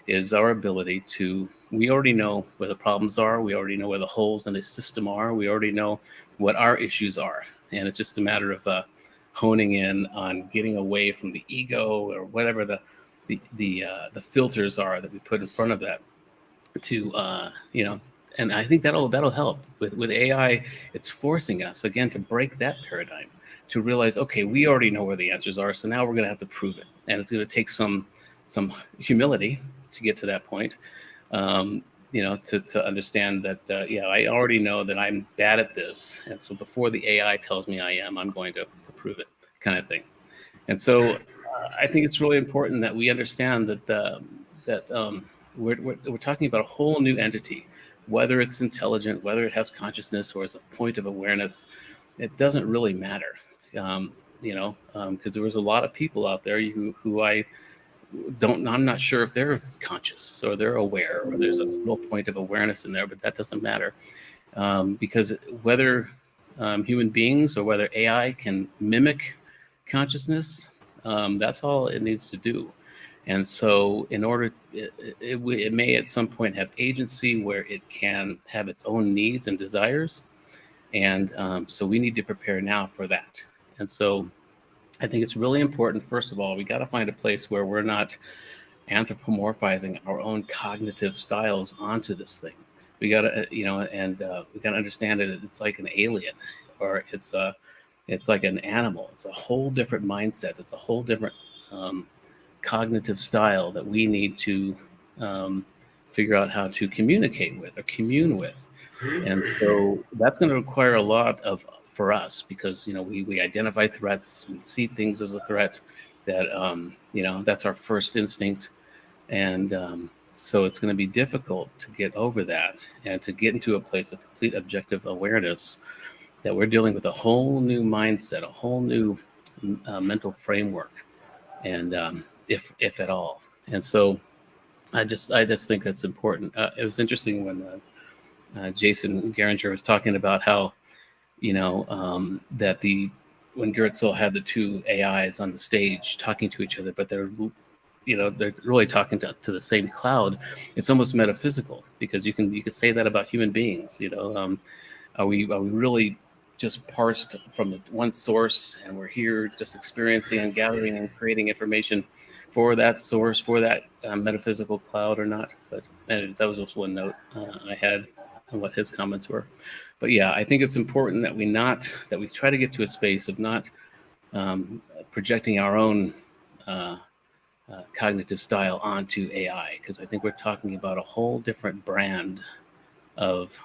is our ability to, we already know where the problems are. We already know where the holes in the system are. We already know what our issues are. And it's just a matter of honing in on getting away from the ego or whatever the filters are that we put in front of that to, and I think that'll help with AI. It's forcing us again to break that paradigm, to realize, okay, we already know where the answers are, so now we're going to have to prove it, and it's going to take some humility to get to that point. To understand that, I already know that I'm bad at this, and so before the AI tells me I am, I'm going to prove it, kind of thing. And so I think it's really important that we understand that we're talking about a whole new entity. Whether it's intelligent, whether it has consciousness or is a point of awareness, it doesn't really matter. Because there was a lot of people out there who I'm not sure if they're conscious or they're aware, or there's a small point of awareness in there, but that doesn't matter. Because whether human beings or whether AI can mimic consciousness, that's all it needs to do. And so in order, it may at some point have agency where it can have its own needs and desires. And so we need to prepare now for that. And so I think it's really important, first of all, we got to find a place where we're not anthropomorphizing our own cognitive styles onto this thing. We got to, we got to understand it. It's like an alien, or it's like an animal. It's a whole different mindset. It's a whole different cognitive style that we need to figure out how to communicate with or commune with. And so that's going to require a lot for us, because we identify threats, we see things as a threat, that that's our first instinct, and so it's going to be difficult to get over that and to get into a place of complete objective awareness, that we're dealing with a whole new mindset, a whole new mental framework, and if at all. And so I just think that's important. It was interesting when Jason Geringer was talking about how that when Goetzel had the two AIs on the stage talking to each other, but they're really talking to the same cloud. It's almost metaphysical, because you could say that about human beings. Are we really just parsed from one source, and we're here just experiencing and gathering and creating information for that source, for that metaphysical cloud, or not? But that was just one note I had on what his comments were. But yeah, I think it's important that we try to get to a space of not projecting our own cognitive style onto AI, because I think we're talking about a whole different brand of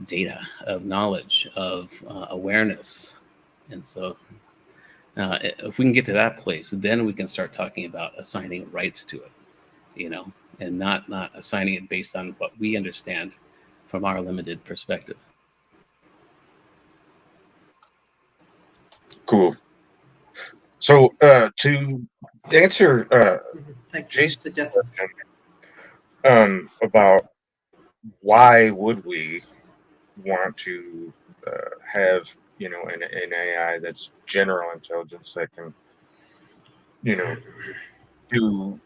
data, of knowledge, of awareness. And so if we can get to that place, then we can start talking about assigning rights to it, and not assigning it based on what we understand from our limited perspective. Cool. So to answer Jason's question about why would we want to have an AI that's general intelligence that can do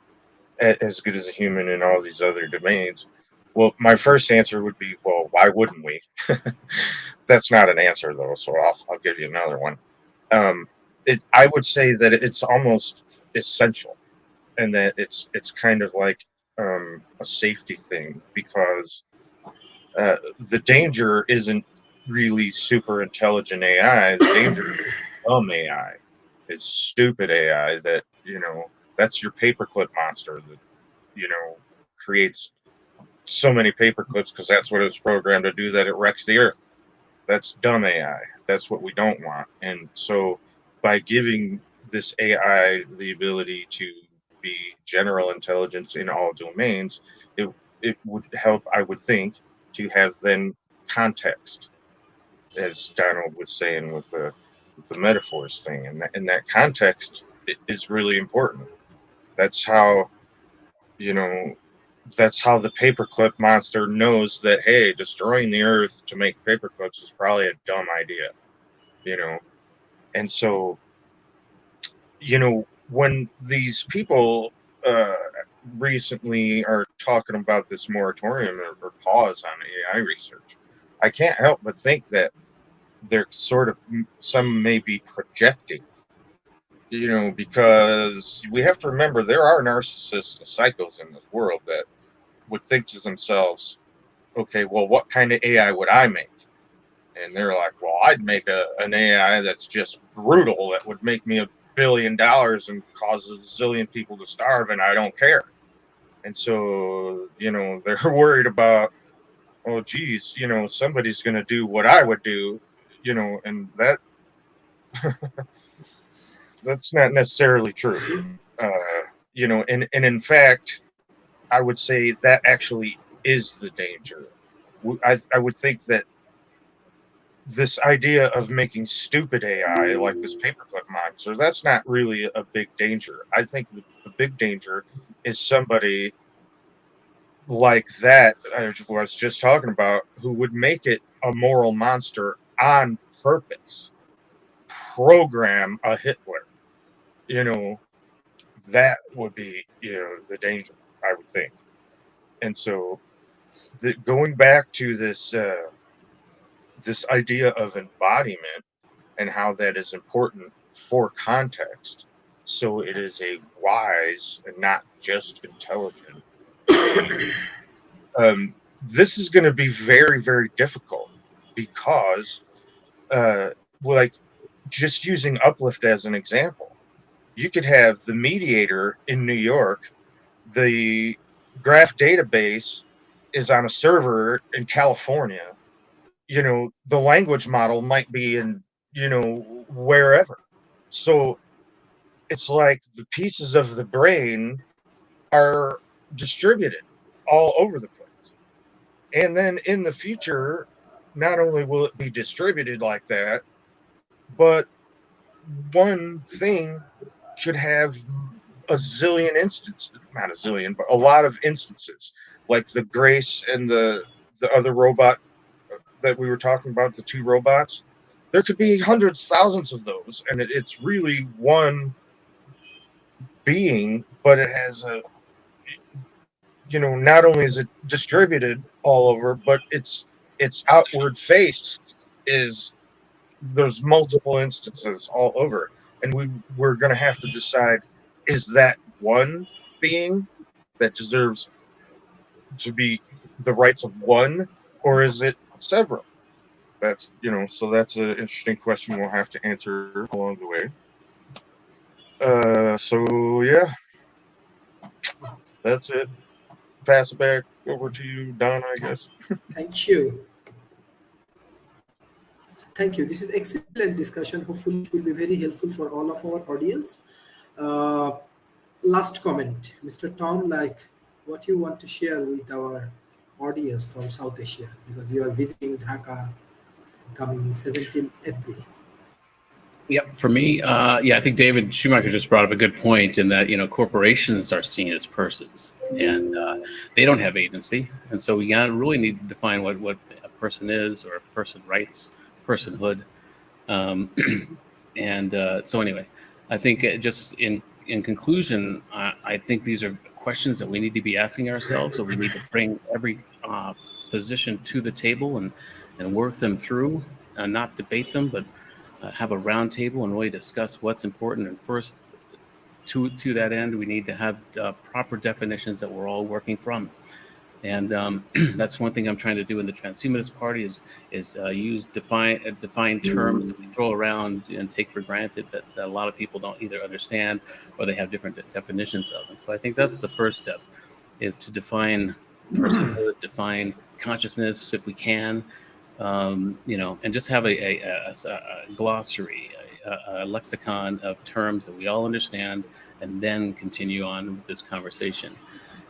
as good as a human in all these other domains. Well, my first answer would be, well, why wouldn't we? That's not an answer, though, so I'll give you another one. I would say that it's almost essential, and that it's kind of like a safety thing, because the danger isn't really super intelligent AI. The danger is dumb AI. It's stupid AI that, that's your paperclip monster that, creates so many paperclips because that's what it's programmed to do, that it wrecks the earth. That's dumb AI. That's what we don't want. And so by giving this AI the ability to be general intelligence in all domains, it would help, I would think, to have then context, as Donald was saying with the metaphors thing, and that context is really important. That's how, you know, that's how the paperclip monster knows that, hey, destroying the earth to make paperclips is probably a dumb idea, you know. And so, you know, when these people recently are talking about this moratorium or pause on AI research, I can't help but think that they're sort of, some may be projecting, you know, because we have to remember there are narcissists and psychos in this world that would think to themselves, okay, well, what kind of AI would I make? And they're like, well, I'd make an AI that's just brutal, that would make me $1 billion and causes a zillion people to starve, and I don't care. And so, you know, they're worried about, oh, geez, you know, somebody's going to do what I would do, you know, and that's not necessarily true. You know, and in fact, I would say that actually is the danger. I would think that this idea of making stupid AI like this paperclip monster, that's not really a big danger. I think the big danger is somebody like that I was just talking about, who would make it a moral monster on purpose, program a Hitler. You know, that would be, you know, the danger, I would think. And so, going back to this this idea of embodiment and how that is important for context, so it is a wise and not just intelligent being. This is going to be very, very difficult because, like, just using Uplift as an example, you could have the mediator in New York, the graph database is on a server in California. You know, the language model might be in, you know, wherever. So it's like the pieces of the brain are distributed all over the place. And then in the future, not only will it be distributed like that, but one thing could have a zillion instances, not a zillion, but a lot of instances, like the Grace and the other robot that we were talking about, the two robots. There could be hundreds, thousands of those, and it's really one being, but it has a, you know, not only is it distributed all over, but its outward face is, there's multiple instances all over, and we're going to have to decide, is that one being that deserves to be the rights of one, or is it several? That's, you know, so that's an interesting question we'll have to answer along the way. So yeah, that's it. Pass it back over to you, Don, I guess. Thank you. Thank you. This is excellent discussion. Hopefully, it will be very helpful for all of our audience. Uh, Last comment, Mr. Tom, like what you want to share with our audience from South Asia, because you are visiting Dhaka coming 17th April. Yep. For me, yeah, I think David Schumacher just brought up a good point in that, you know, corporations are seen as persons, and they don't have agency, and so we really need to define what a person is, or a person rights, personhood, and so anyway, I think just in conclusion, I think these are questions that we need to be asking ourselves. So we need to bring every position to the table and work them through, not debate them, but have a round table and really discuss what's important. And first, to that end, we need to have proper definitions that we're all working from. And that's one thing I'm trying to do in the Transhumanist Party is use defined terms that we throw around and take for granted that a lot of people don't either understand, or they have different definitions of. And so I think that's the first step, is to define personhood, define consciousness if we can, you know, and just have a glossary, a lexicon of terms that we all understand, and then continue on with this conversation.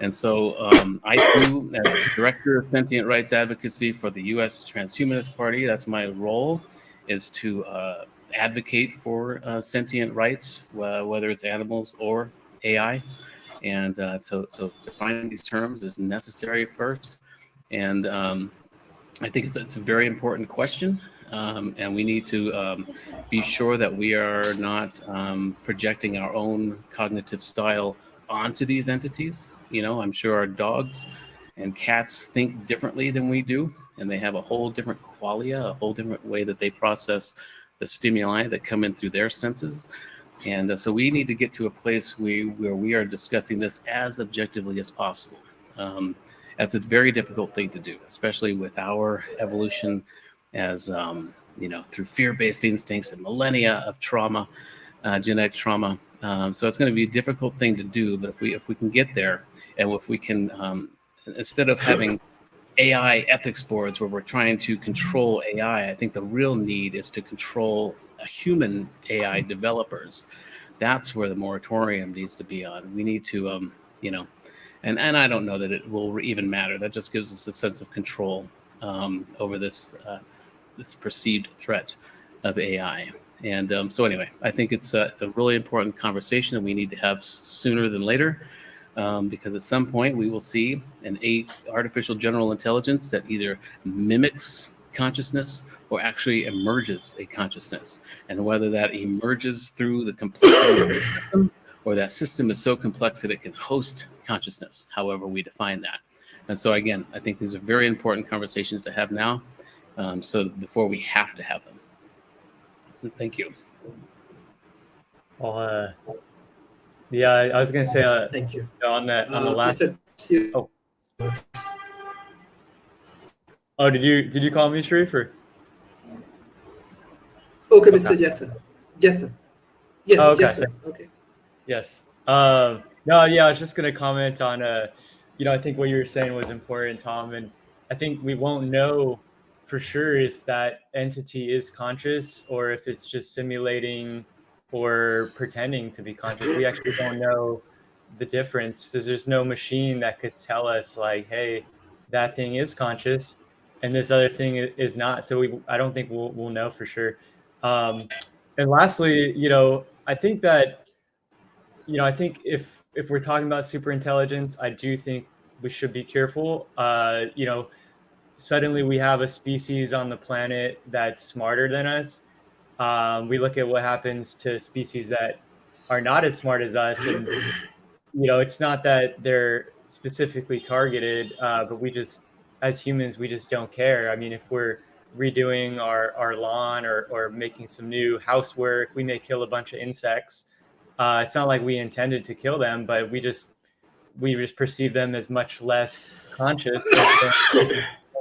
And so I too, as Director of Sentient Rights Advocacy for the U.S. Transhumanist Party, that's my role, is to advocate for sentient rights, whether it's animals or AI. And so defining these terms is necessary first. And I think it's a very important question. And we need to be sure that we are not projecting our own cognitive style onto these entities. I'm sure our dogs and cats think differently than we do, and they have a whole different qualia, a whole different way that they process the stimuli that come in through their senses. And so we need to get to a place where we are discussing this as objectively as possible. That's a very difficult thing to do, especially with our evolution as, through fear-based instincts and millennia of trauma, genetic trauma. So it's going to be a difficult thing to do, but if we can get there, and if we can, instead of having AI ethics boards where we're trying to control AI, I think the real need is to control human AI developers. That's where the moratorium needs to be on. We need to, and I don't know that it will even matter. That just gives us a sense of control over this perceived threat of AI. And so anyway, I think it's a really important conversation that we need to have sooner than later, because at some point we will see an artificial general intelligence that either mimics consciousness or actually emerges a consciousness. And whether that emerges through the complexity of the system, or that system is so complex that it can host consciousness, however we define that. And so again, I think these are very important conversations to have now, so before we have to have them. Thank you. Well, yeah, I was going to say Thank you. on the last. Mr. Oh, did you call me Sharif or? Okay, Mr. Jason. Yes, Oh, okay. Jason. Okay. Yes. No, yeah, I was just going to comment on, I think what you were saying was important, Tom, and I think we won't know for sure if that entity is conscious or if it's just simulating or pretending to be conscious. We actually don't know the difference. There's no machine that could tell us like, hey, that thing is conscious and this other thing is not. So I don't think we'll know for sure. And lastly, I think that, I think if we're talking about super intelligence, I do think we should be careful. Suddenly we have a species on the planet that's smarter than us. We look at what happens to species that are not as smart as us, and it's not that they're specifically targeted, but we just, as humans, we just don't care. I mean, if we're redoing our lawn or making some new housework, we may kill a bunch of insects. It's not like we intended to kill them, but we just perceive them as much less conscious than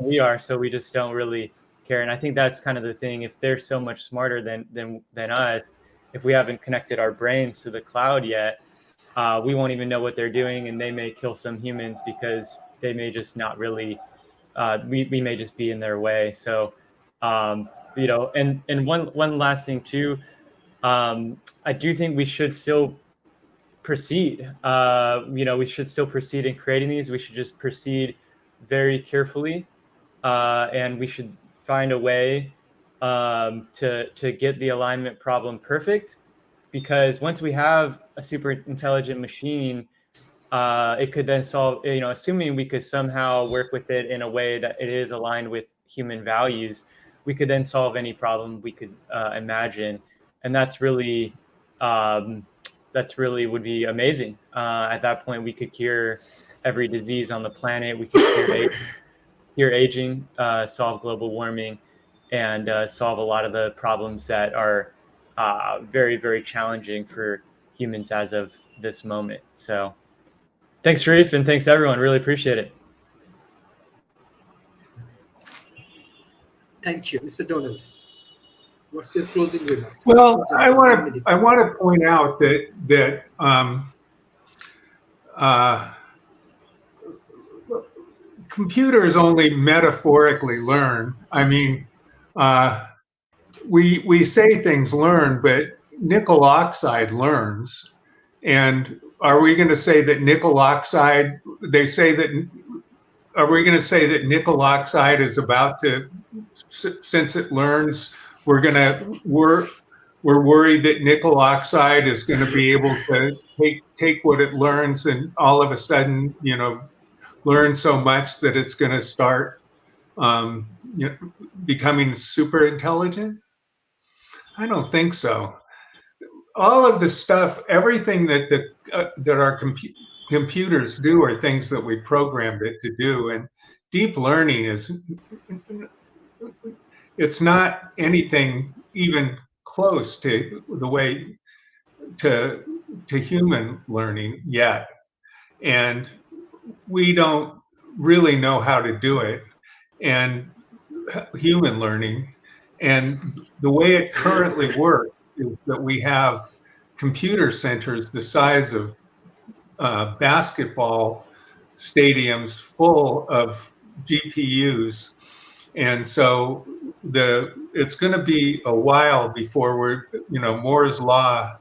we are, so we just don't really care. And I think that's kind of the thing. If they're so much smarter than us, if we haven't connected our brains to the cloud yet, we won't even know what they're doing, and they may kill some humans because they may just not really. We may just be in their way. So, and one last thing too. I do think we should still proceed. We should still proceed in creating these. We should just proceed very carefully, and we should find a way to get the alignment problem perfect. Because once we have a super intelligent machine, it could then solve. Assuming we could somehow work with it in a way that it is aligned with human values, we could then solve any problem we could imagine, and that's really would be amazing. At that point, we could cure every disease on the planet. We could cure aging, solve global warming, and solve a lot of the problems that are very, very challenging for humans as of this moment. So thanks, Sharif, and thanks, everyone. Really appreciate it. Thank you. Mr. Donald, what's your closing remarks? Well, Just I want 10 minutes. to point out that computers only metaphorically learn. I mean, we say things learn, but nickel oxide learns, and are we going to say that nickel oxide? They say that. Are we going to say that nickel oxide is about to, since it learns, we're worried that nickel oxide is going to be able to take what it learns and all of a sudden, learn so much that it's going to start becoming super intelligent? I don't think so. All of the stuff, everything that our computers do are things that we programmed it to do, and deep learning it's not anything even close to the way to human learning yet, and we don't really know how to do it, and human learning, and the way it currently works is that we have computer centers the size of basketball stadiums full of GPUs, and so it's going to be a while before we're, Moore's law.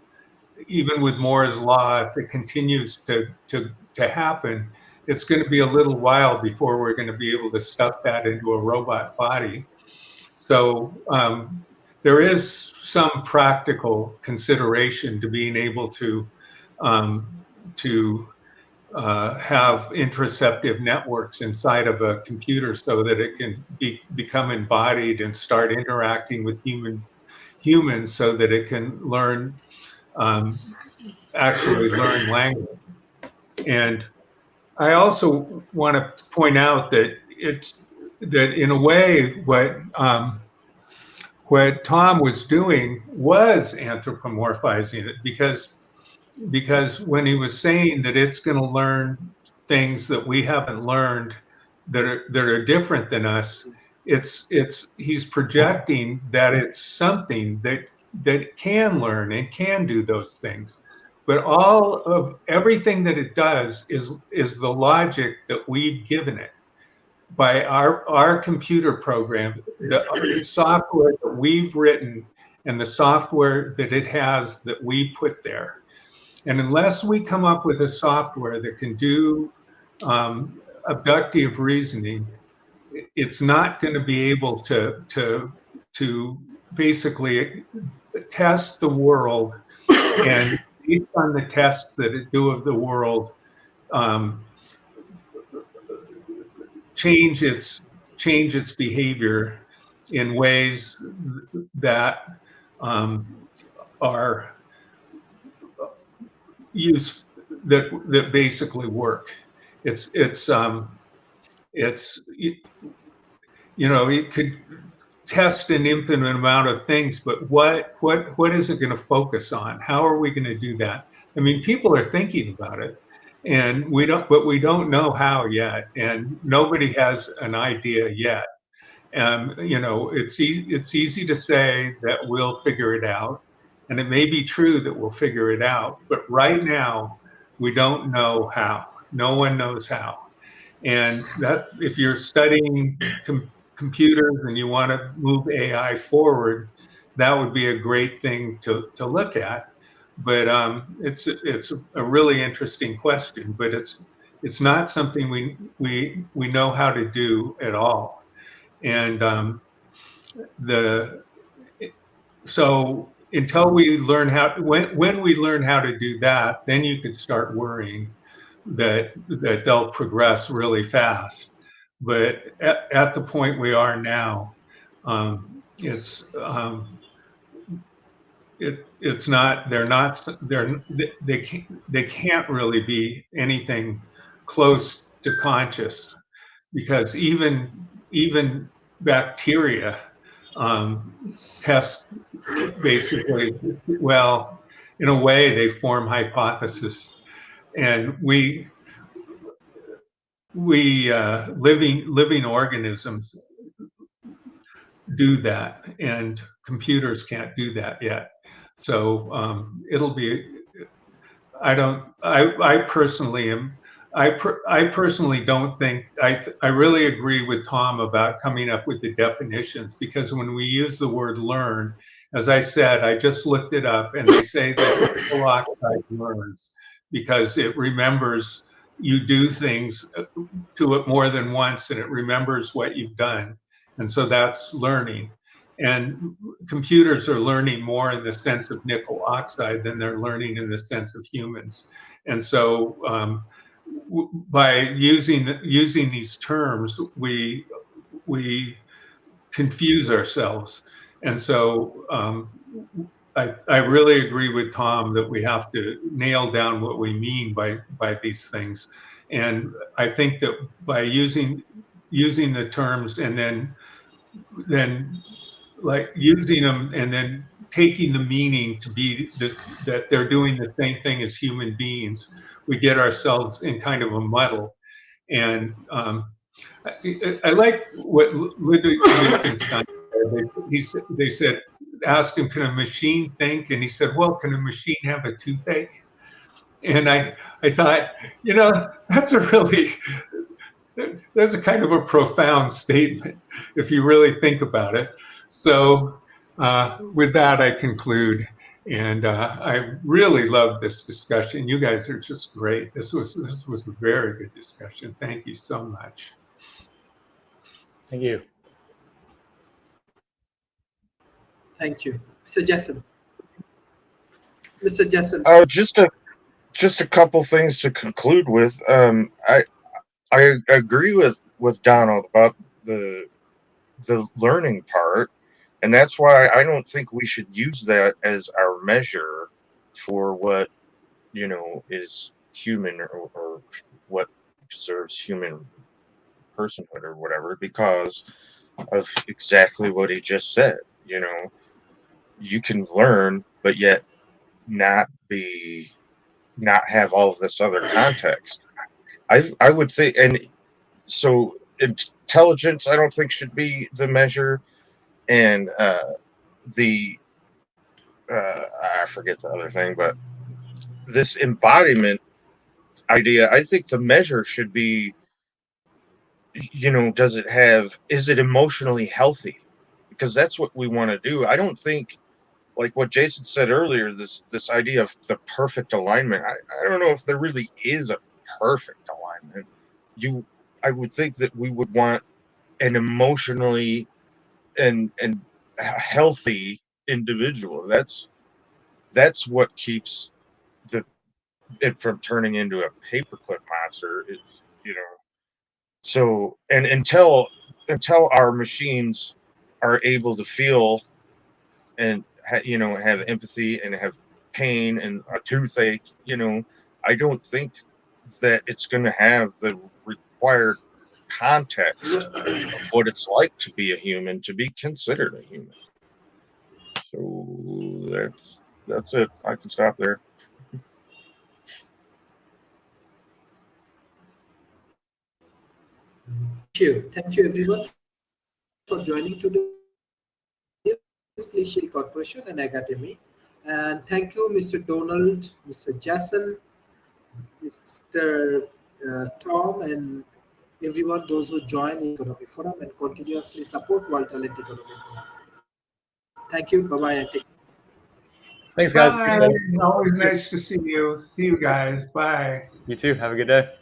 Even with Moore's law, if it continues to happen, it's going to be a little while before we're going to be able to stuff that into a robot body. So there is some practical consideration to being able to have interoceptive networks inside of a computer so that it can become embodied and start interacting with humans so that it can actually learn language. And I also want to point out that that in a way what Tom was doing was anthropomorphizing it, because when he was saying that it's going to learn things that we haven't learned that are different than us, he's projecting that it's something that can learn and can do those things. But all of everything that it does is the logic that we've given it by our computer program, the software that we've written and the software that it has that we put there. And unless we come up with a software that can do abductive reasoning, it's not going to be able to basically test the world, and based on the tests that it do of the world, change its behavior in ways that are that basically work. It could test an infinite amount of things, but what is it going to focus on? How are we going to do that? I mean, people are thinking about it, and we don't know how yet, and nobody has an idea yet. It's easy to say that we'll figure it out, and it may be true that we'll figure it out, but right now we don't know how. No one knows how. And that if you're studying computers and you want to move AI forward, that would be a great thing to look at. But it's a really interesting question, but it's not something we know how to do at all. And so until we learn when we learn how to do that, then you can start worrying that they'll progress really fast. But at the point we are now, it's not. They can't really be anything close to conscious, because even bacteria test basically. Well, in a way, they form hypothesis, and we living organisms do that, and computers can't do that yet. So it'll be. I personally am. I personally don't think. I really agree with Tom about coming up with the definitions, because when we use the word learn, as I said, I just looked it up, and they say that nickel oxide learns. because it remembers you do things to it more than once, and it remembers what you've done. And so that's learning. And computers are learning more in the sense of nickel oxide than they're learning in the sense of humans. And so by using these terms, we confuse ourselves. And so I really agree with Tom that we have to nail down what we mean by these things. And I think that by using the terms and then like using them and then taking the meaning to be this, that they're doing the same thing as human beings, we get ourselves in kind of a muddle. And I like what Ludwig Wittgenstein said. They said, ask him, can a machine think? And he said, well, can a machine have a toothache? And I thought, you know, that's a kind of a profound statement if you really think about it. So with that, I conclude. And I really loved this discussion. You guys are just great. This was a very good discussion. Thank you so much. Thank you. Thank you. Mr. Jason. Mr. Jason. Just a couple things to conclude with. I agree with Donald about the learning part, and that's why I don't think we should use that as our measure for what, you know, is human or what deserves human personhood or whatever, because of exactly what he just said. You know, you can learn, but yet not have all of this other context. I would think, and so intelligence I don't think should be the measure, and I forget the other thing, but this embodiment idea, I think the measure should be, you know, is it emotionally healthy? Because that's what we want to do. I don't think, like what Jason said earlier, this idea of the perfect alignment, I don't know if there really is a perfect alignment. I would think that we would want an emotionally and healthy individual. That's what keeps it from turning into a paperclip monster, is, you know. So, and until our machines are able to feel and you know, have empathy and have pain and a toothache, you know, I don't think that it's going to have the required context of what it's like to be a human, to be considered a human. So that's it. I can stop there. Thank you everyone for joining today. Please share Corporation and Academy. And thank you, Mr. Donald, Mr. Jason, Mr. Tom, and everyone, those who join in Economy Forum and continuously support World Talent Economy Forum. Thank you. Bye-bye and take care. Thanks, guys. Bye. Always nice to see you. See you guys. Bye. You too. Have a good day.